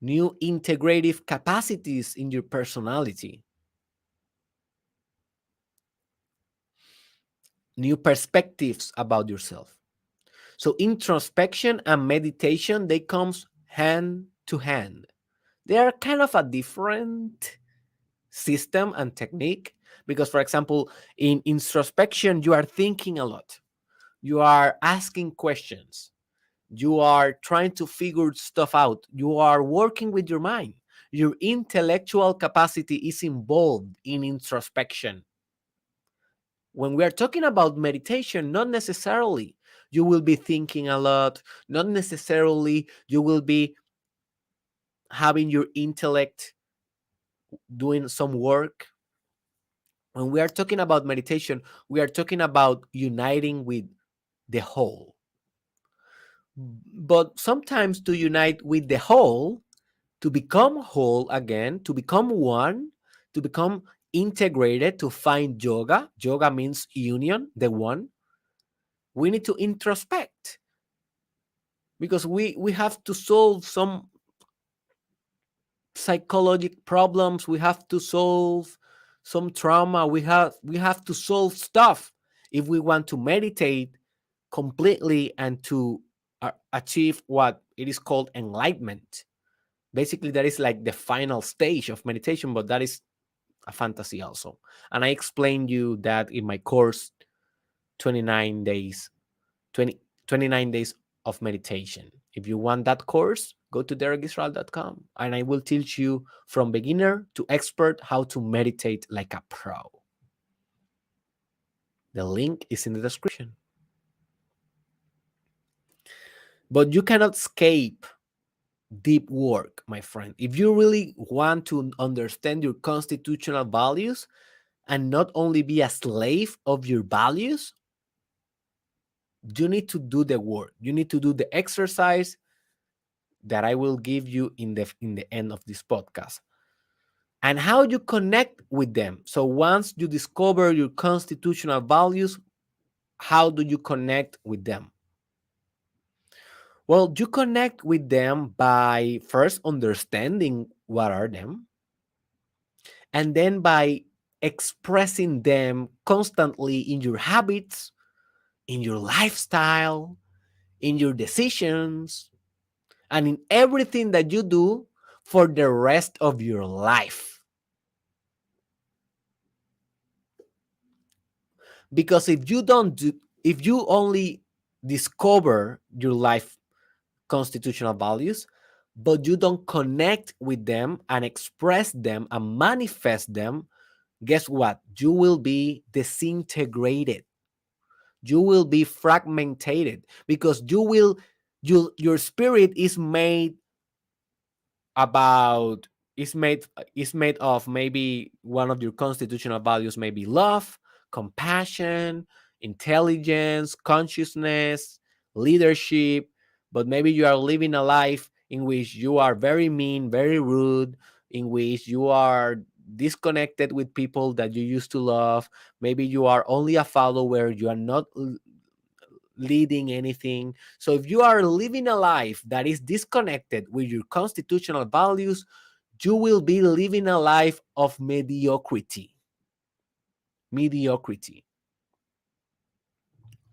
new integrative capacities in your personality, new perspectives about yourself. So introspection and meditation, they comes hand to hand. They are kind of a different system and technique, because, for example, in introspection, you are thinking a lot. You are asking questions. You are trying to figure stuff out. You are working with your mind. Your intellectual capacity is involved in introspection. When we are talking about meditation, not necessarily you will be thinking a lot, not necessarily you will be having your intellect doing some work. When we are talking about meditation, we are talking about uniting with the whole. But sometimes to unite with the whole, to become whole again, to become one, to become integrated, to find yoga. Yoga means union, the one. We need to introspect, because we have to solve some psychological problems. We have to solve some trauma. We have to solve stuff if we want to meditate completely and to achieve what it is called enlightenment. Basically, that is like the final stage of meditation, but that is a fantasy also. And I explained you that in my course, 29 days, 29 days of meditation. If you want that course, go to derekisrael.com and I will teach you from beginner to expert how to meditate like a pro. The link is in the description. But you cannot escape deep work, my friend. If you really want to understand your constitutional values and not only be a slave of your values, you need to do the work. You need to do the exercise that I will give you in the end of this podcast. And how you connect with them. So once you discover your constitutional values, how do you connect with them? Well, you connect with them by first understanding what are them, and then by expressing them constantly in your habits, in your lifestyle, in your decisions, and in everything that you do for the rest of your life. Because if you only discover your life constitutional values, but you don't connect with them and express them and manifest them, guess what? You will be disintegrated. You will be fragmented, because your spirit is made about is made of maybe one of your constitutional values, maybe love, compassion, intelligence, consciousness, leadership, but maybe you are living a life in which you are very mean, very rude, in which you are disconnected with people that you used to love. Maybe you are only a follower, you are not leading anything. So if you are living a life that is disconnected with your constitutional values, you will be living a life of mediocrity, mediocrity,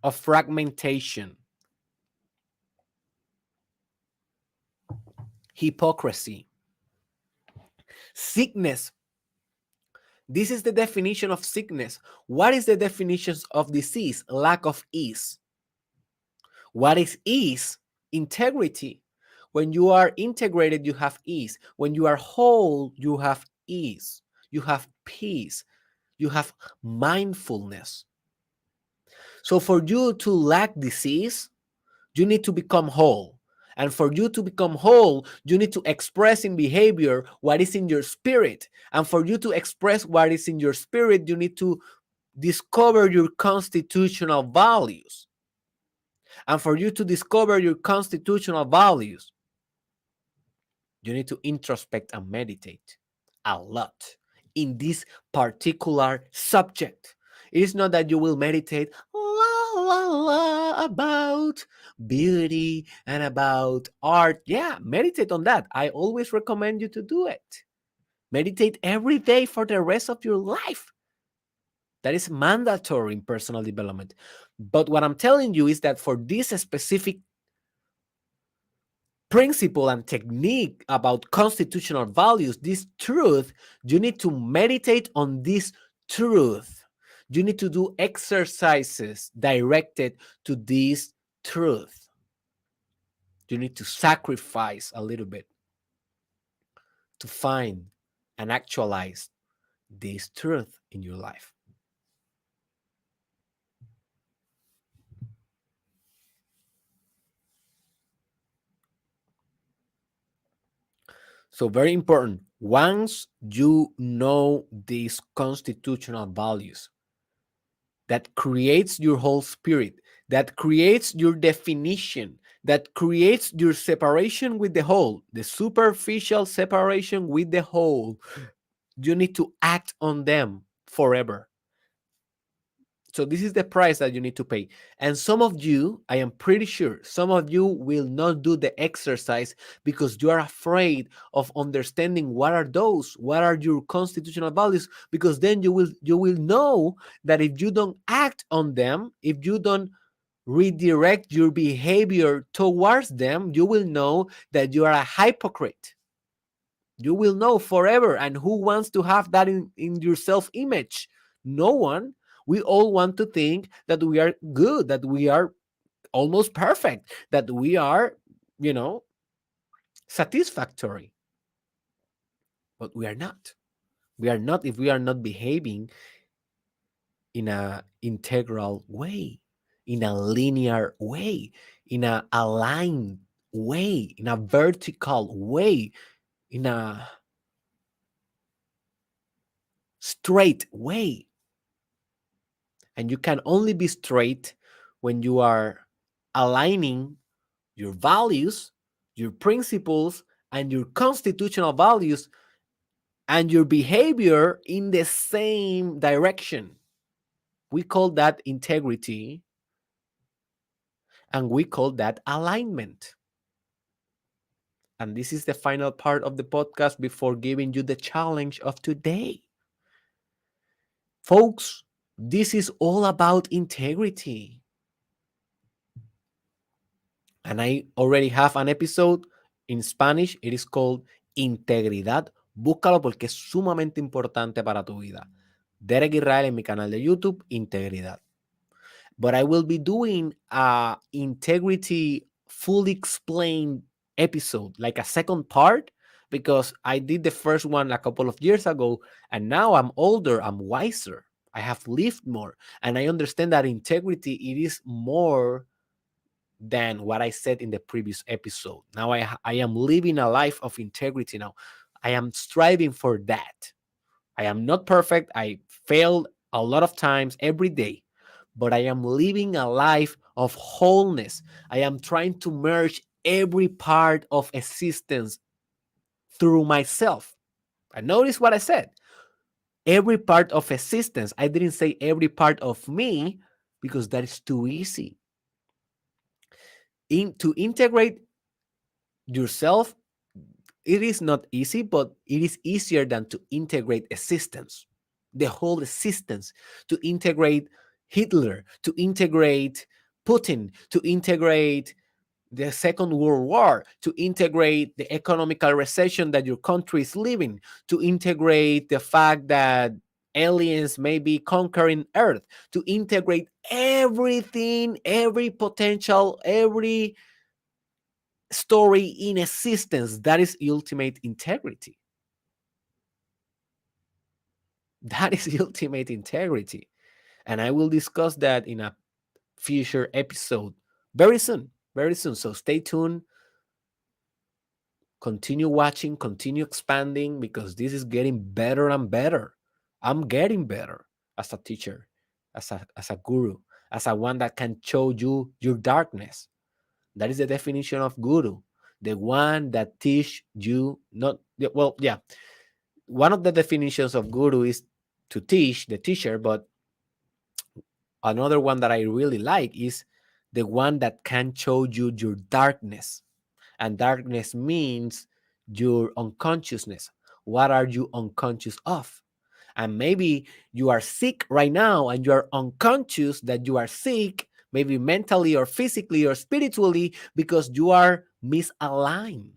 of fragmentation, hypocrisy, sickness. This is the definition of sickness. What is the definition of disease? Lack of ease. What is ease? Integrity. When you are integrated, you have ease. When you are whole, you have ease. You have peace. You have mindfulness. So for you to lack disease, you need to become whole. And for you to become whole, you need to express in behavior what is in your spirit. And for you to express what is in your spirit, you need to discover your constitutional values. And for you to discover your constitutional values, you need to introspect and meditate a lot in this particular subject. It is not that you will meditate la la la about beauty and about art. Yeah, meditate on that. I always recommend you to do it. Meditate every day for the rest of your life. That is mandatory in personal development. But what I'm telling you is that for this specific principle and technique about constitutional values, this truth, you need to meditate on this truth. You need to do exercises directed to this truth. You need to sacrifice a little bit to find and actualize this truth in your life. So very important. Once you know these constitutional values, that creates your whole spirit, that creates your definition, that creates your separation with the whole, the superficial separation with the whole. You need to act on them forever. So this is the price that you need to pay. And some of you, I am pretty sure, some of you will not do the exercise because you are afraid of understanding what are those, what are your constitutional values, because then you will know that if you don't act on them, if you don't redirect your behavior towards them, you will know that you are a hypocrite. You will know forever. And who wants to have that in your self-image? No one. We all want to think that we are good, that we are almost perfect, that we are, satisfactory. But we are not. We are not if we are not behaving in a integral way, in a linear way, in a aligned way, in a vertical way, in a straight way. And you can only be straight when you are aligning your values, your principles, and your constitutional values and your behavior in the same direction. We call that integrity, and we call that alignment. And this is the final part of the podcast before giving you the challenge of today. Folks, this is all about integrity. And I already have an episode in Spanish. It is called Integridad. Búscalo porque es sumamente importante para tu vida. Derek Israel en mi canal de YouTube, Integridad. But I will be doing a integrity fully explained episode, like a second part, because I did the first one a couple of years ago, and now I'm older, I'm wiser, I have lived more, and I understand that integrity, it is more than what I said in the previous episode. Now I am living a life of integrity now. I am striving for that. I am not perfect. I failed a lot of times every day, but I am living a life of wholeness. I am trying to merge every part of existence through myself. And notice what I said. Every part of existence. I didn't say every part of me because that is too easy. To integrate yourself, it is not easy, but it is easier than to integrate existence, the whole existence, to integrate Hitler, to integrate Putin, to integrate the Second World War, to integrate the economical recession that your country is living, to integrate the fact that aliens may be conquering Earth, to integrate everything, every potential, every story in existence. That is ultimate integrity. That is ultimate integrity. And I will discuss that in a future episode very soon, very soon. So stay tuned. Continue watching, continue expanding, because this is getting better and better. I'm getting better as a teacher, as a guru, as a one that can show you your darkness. That is the definition of guru, the one that teach you not well, yeah. One of the definitions of guru is to teach, the teacher, but another one that I really like is the one that can show you your darkness. And darkness means your unconsciousness. What are you unconscious of? And maybe you are sick right now and you are unconscious that you are sick, maybe mentally or physically or spiritually, because you are misaligned.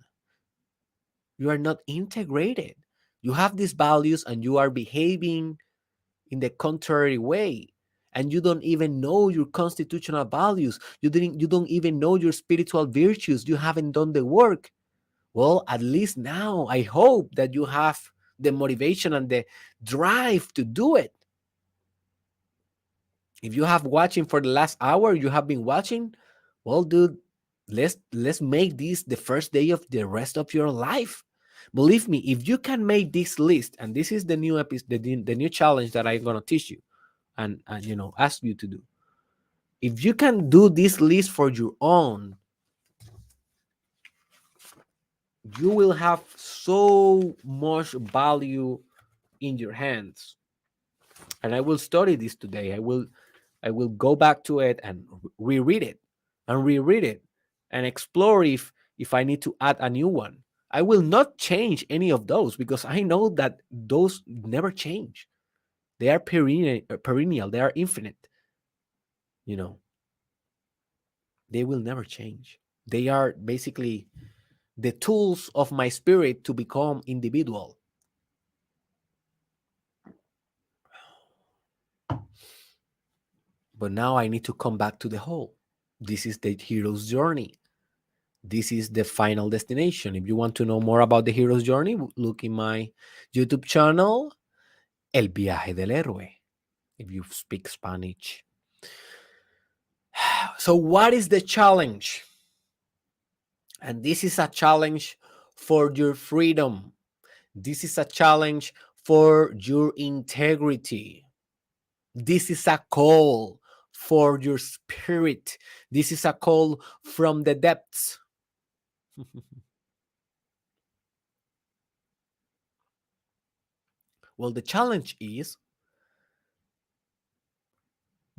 You are not integrated. You have these values and you are behaving in the contrary way. And you don't even know your constitutional values. You don't even know your spiritual virtues. You haven't done the work. Well, at least now I hope that you have the motivation and the drive to do it. If you have watching for the last hour, you have been watching, well, dude, let's make this the first day of the rest of your life. Believe me, if you can make this list, and this is the new episode, the new challenge that I'm gonna teach you and ask you to do. If you can do this list for your own, you will have so much value in your hands. And I will study this today. I will go back to it and reread it and reread it and explore if I need to add a new one. I will not change any of those because I know that those never change. They are perennial, they are infinite. You know, they will never change. They are basically the tools of my spirit to become individual. But now I need to come back to the whole. This is the hero's journey. This is the final destination. If you want to know more about the hero's journey, look in my YouTube channel, El Viaje del Héroe, if you speak Spanish. So, what is the challenge? And this is a challenge for your freedom. This is a challenge for your integrity. This is a call for your spirit. This is a call from the depths. Well, the challenge is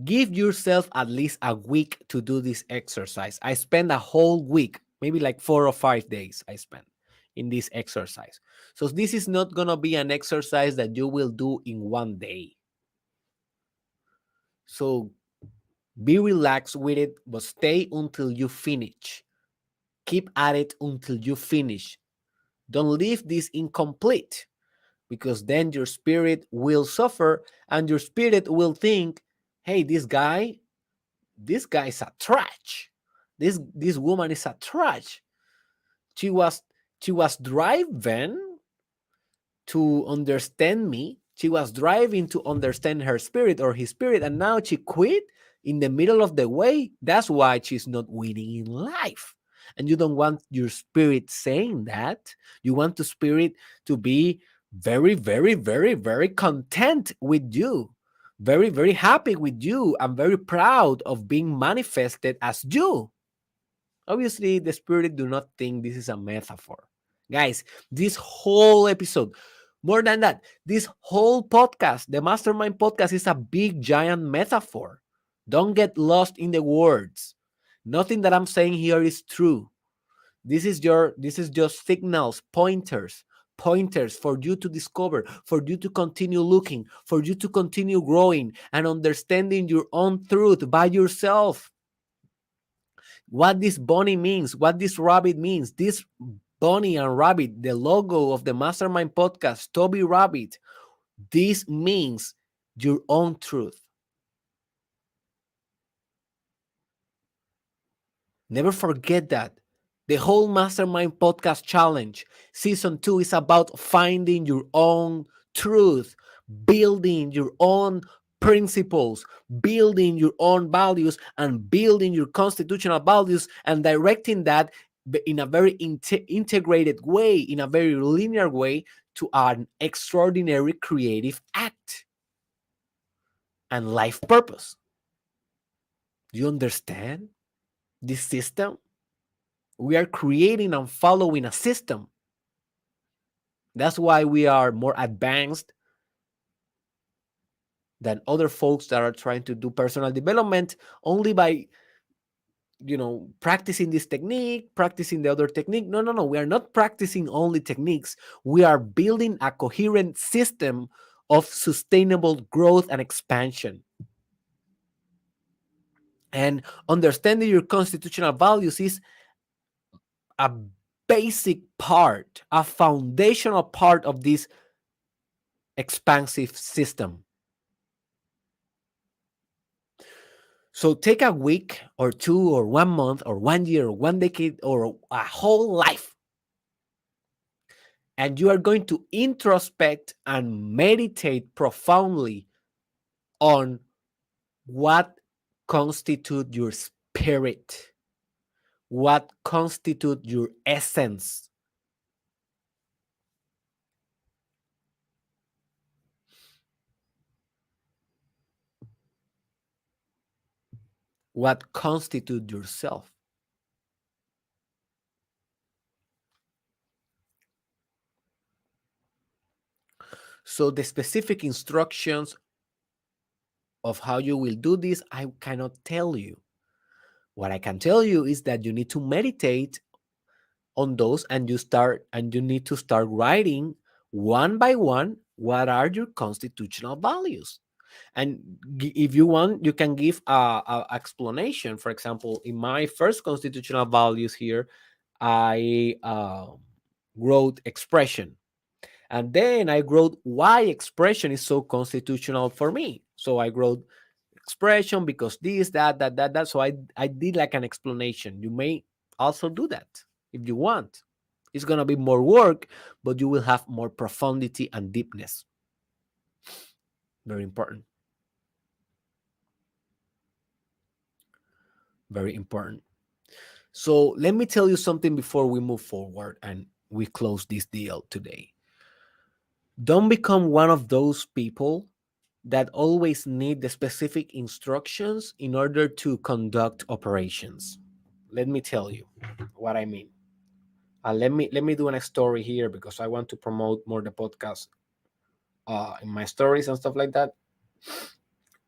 give yourself at least a week to do this exercise. I spend a whole week, maybe like 4 or 5 days I spent in this exercise. So this is not going to be an exercise that you will do in one day. So be relaxed with it, but stay until you finish. Keep at it until you finish. Don't leave this incomplete, because then your spirit will suffer and your spirit will think, hey, this guy is a trash. This woman is a trash. She was driving to understand me. She was driving to understand her spirit or his spirit, and now she quit in the middle of the way. That's why she's not winning in life. And you don't want your spirit saying that. You want the spirit to be very, very, very, very content with you, Very, very happy with you. I'm very proud of being manifested as you. Obviously, the spirit do not think this is a metaphor. Guys, this whole episode, more than that, this whole podcast, the Mastermind podcast, is a big, giant metaphor. Don't get lost in the words. Nothing that I'm saying here is true. This is just signals, pointers for you to discover, for you to continue looking, for you to continue growing and understanding your own truth by yourself. What this bunny means, what this rabbit means, this bunny and rabbit, the logo of the Mastermind podcast, Toby Rabbit, this means your own truth. Never forget that. The whole Mastermind Podcast Challenge, Season 2, is about finding your own truth, building your own principles, building your own values, and building your constitutional values, and directing that in a very integrated way, in a very linear way, to an extraordinary creative act and life purpose. Do you understand this system? We are creating and following a system. That's why we are more advanced than other folks that are trying to do personal development only by, practicing this technique, practicing the other technique. No. We are not practicing only techniques. We are building a coherent system of sustainable growth and expansion. And understanding your constitutional values is a basic part, a foundational part of this expansive system. So take a week or two or 1 month or 1 year or 1 decade or a whole life, and you are going to introspect and meditate profoundly on what constitutes your spirit, what constitutes your essence. What constitutes yourself. So the specific instructions of how you will do this, I cannot tell you. What I can tell you is that you need to meditate on those, and you need to start writing one by one what are your constitutional values. And if you want, you can give a explanation. For example, in my first constitutional values here, I wrote expression, and then I wrote why expression is so constitutional for me. So I wrote expression because this, that. So I did like an explanation. You may also do that if you want. It's going to be more work, but you will have more profundity and deepness. Very important. Very important. So let me tell you something before we move forward and we close this deal today. Don't become one of those people that always need the specific instructions in order to conduct operations. Let me tell you what I mean. Let me do a story here because I want to promote more the podcast in my stories and stuff like that.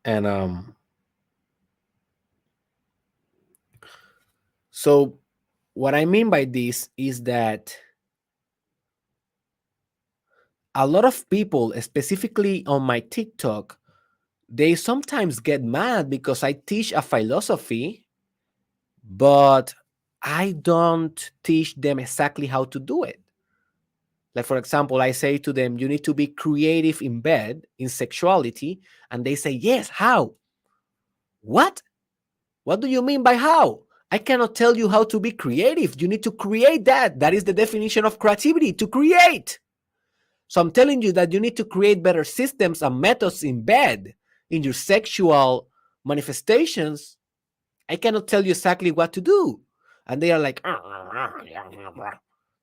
And so what I mean by this is that a lot of people, specifically on my TikTok, they sometimes get mad because I teach a philosophy, but I don't teach them exactly how to do it. Like, for example, I say to them, you need to be creative in bed, in sexuality. And they say, yes, how? What? What do you mean by how? I cannot tell you how to be creative. You need to create that. That is the definition of creativity, to create. So I'm telling you that you need to create better systems and methods in bed, in your sexual manifestations. I cannot tell you exactly what to do. And they are like,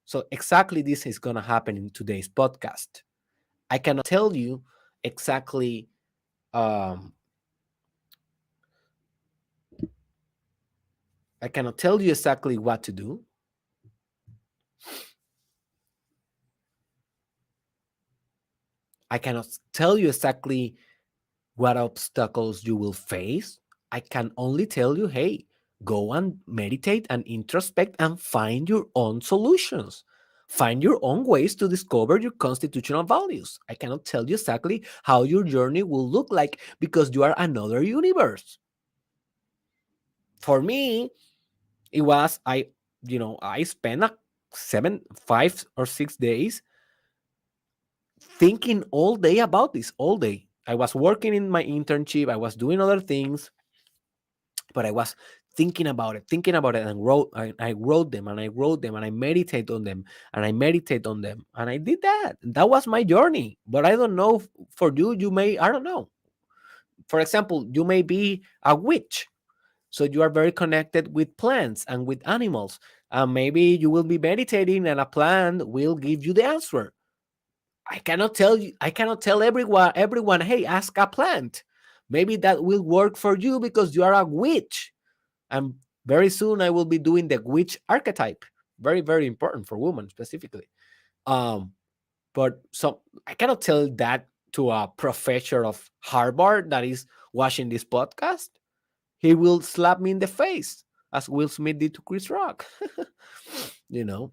so exactly this is going to happen in today's podcast. I cannot tell you exactly Um, I cannot tell you exactly what to do. I cannot tell you exactly what obstacles you will face. I can only tell you, hey, go and meditate and introspect and find your own solutions. Find your own ways to discover your constitutional values. I cannot tell you exactly how your journey will look like because you are another universe. For me, it was I spent 5 or 6 days thinking all day about this, all day. I was working in my internship, I was doing other things, but I was thinking about it, and I wrote them and I wrote them and I meditate on them and I meditate on them. And I did that. That was my journey. But I don't know, for you, you may, I don't know. For example, you may be a witch. So you are very connected with plants and with animals. And maybe you will be meditating and a plant will give you the answer. I cannot tell everyone, hey, ask a plant. Maybe that will work for you because you are a witch. And very soon I will be doing the witch archetype. Very, very important for women specifically. Um, but so I cannot tell that to a professor of Harvard that is watching this podcast. He will slap me in the face as Will Smith did to Chris Rock. you know.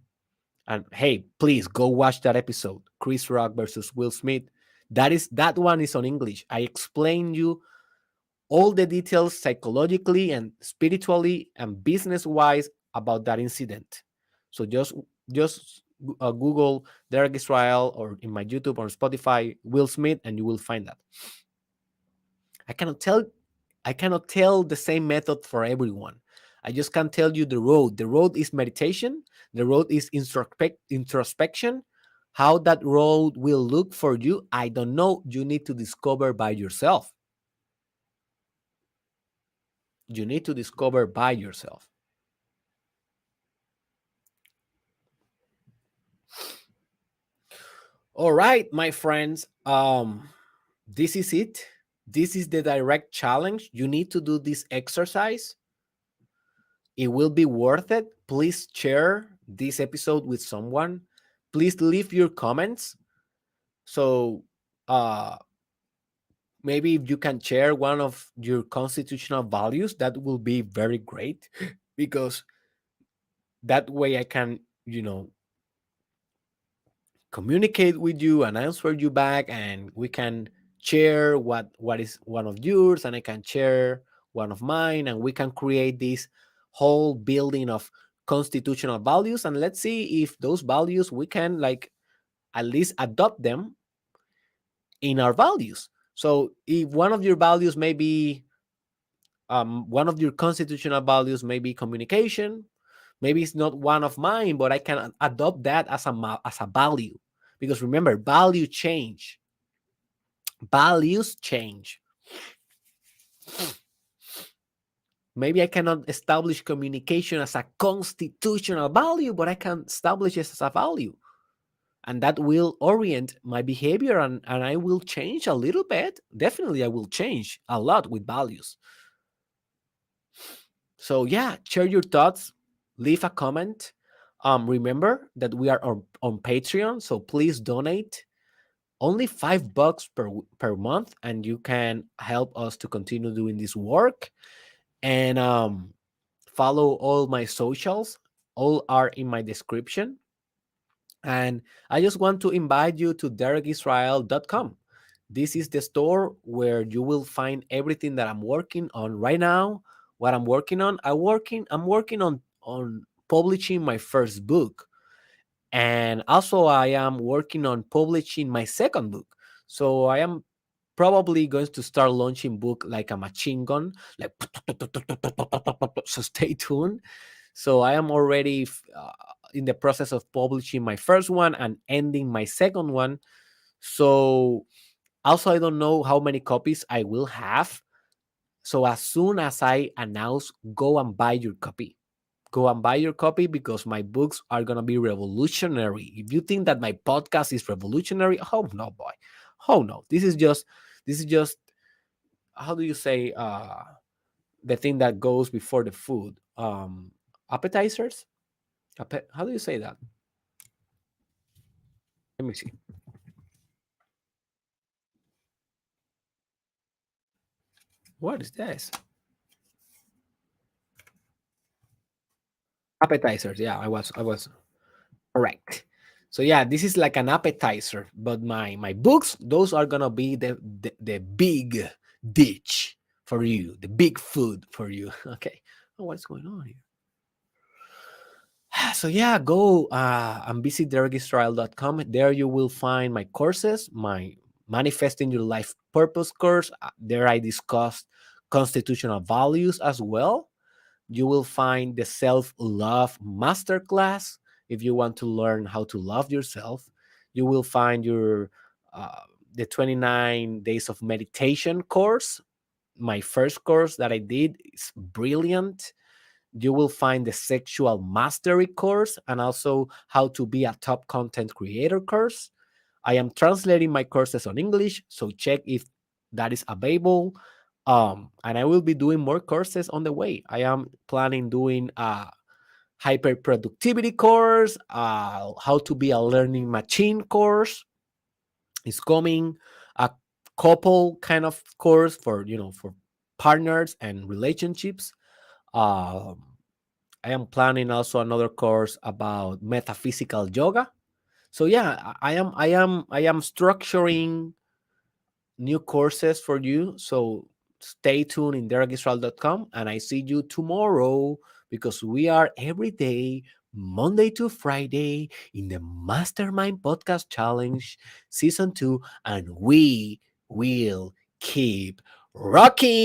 And hey, please go watch that episode, Chris Rock versus Will Smith. That one is on English. I explain you all the details psychologically and spiritually and business wise about that incident. So just Google Derek Israel or in my YouTube or Spotify Will Smith, and you will find that. I cannot tell I cannot tell the same method for everyone. I just can tell you the road. The road is meditation. The road is introspection. How that road will look for you, I don't know. You need to discover by yourself. You need to discover by yourself. All right, my friends. This is it. This is the direct challenge. You need to do this exercise. It will be worth it. Please share this episode with someone. Please leave your comments. So, uh, maybe if you can share one of your constitutional values, that will be very great because that way I can, communicate with you and answer you back, and we can share what is one of yours, and I can share one of mine, and we can create this whole building of constitutional values. And let's see if those values we can like at least adopt them in our values. So if one of your values may be one of your constitutional values may be communication, maybe it's not one of mine, but I can adopt that as a value, because remember, values change. Maybe I cannot establish communication as a constitutional value, but I can establish it as a value, and that will orient my behavior, and I will change a little bit. Definitely I will change a lot with values. So yeah, share your thoughts, leave a comment. Remember that we are on Patreon, so please donate only $5 per month, and you can help us to continue doing this work. And follow all my socials. All are in my description. And I just want to invite you to derekisrael.com. This is the store where you will find everything that I'm working on right now. What I'm working on, I'm working on publishing my first book. And also I am working on publishing my second book. So I am probably going to start launching book like a machine gun, like so stay tuned. So I am already in the process of publishing my first one and ending my second one. So also I don't know how many copies I will have. So as soon as I announce, go and buy your copy. Go and buy your copy, because my books are gonna be revolutionary. If you think that my podcast is revolutionary, oh no, boy, oh no, this is just how do you say the thing that goes before the food? Appetizers. How do you say that? Let me see. What is this? Appetizers. Yeah, I was correct. So yeah, this is like an appetizer, but my books, those are gonna be the big dish for you, the big food for you. Okay. Oh, what's going on here? So yeah, go and visit derekisrael.com. There you will find my courses, my Manifesting Your Life Purpose course. There I discussed constitutional values as well. You will find the Self Love Masterclass if you want to learn how to love yourself. You will find your the 29 days of meditation course. My first course that I did is brilliant. You will find the sexual mastery course and also how to be a top content creator course. I am translating my courses on English, so check if that is available. And I will be doing more courses on the way. I am planning doing a hyper productivity course, how to be a learning machine course is coming, a couple kind of course for for partners and relationships. Um, I am planning also another course about metaphysical yoga. So yeah, I am structuring new courses for you. So stay tuned in derekisrael.com and I see you tomorrow because we are every day, Monday to Friday, in the Mastermind Podcast Challenge Season 2, and we will keep rocking.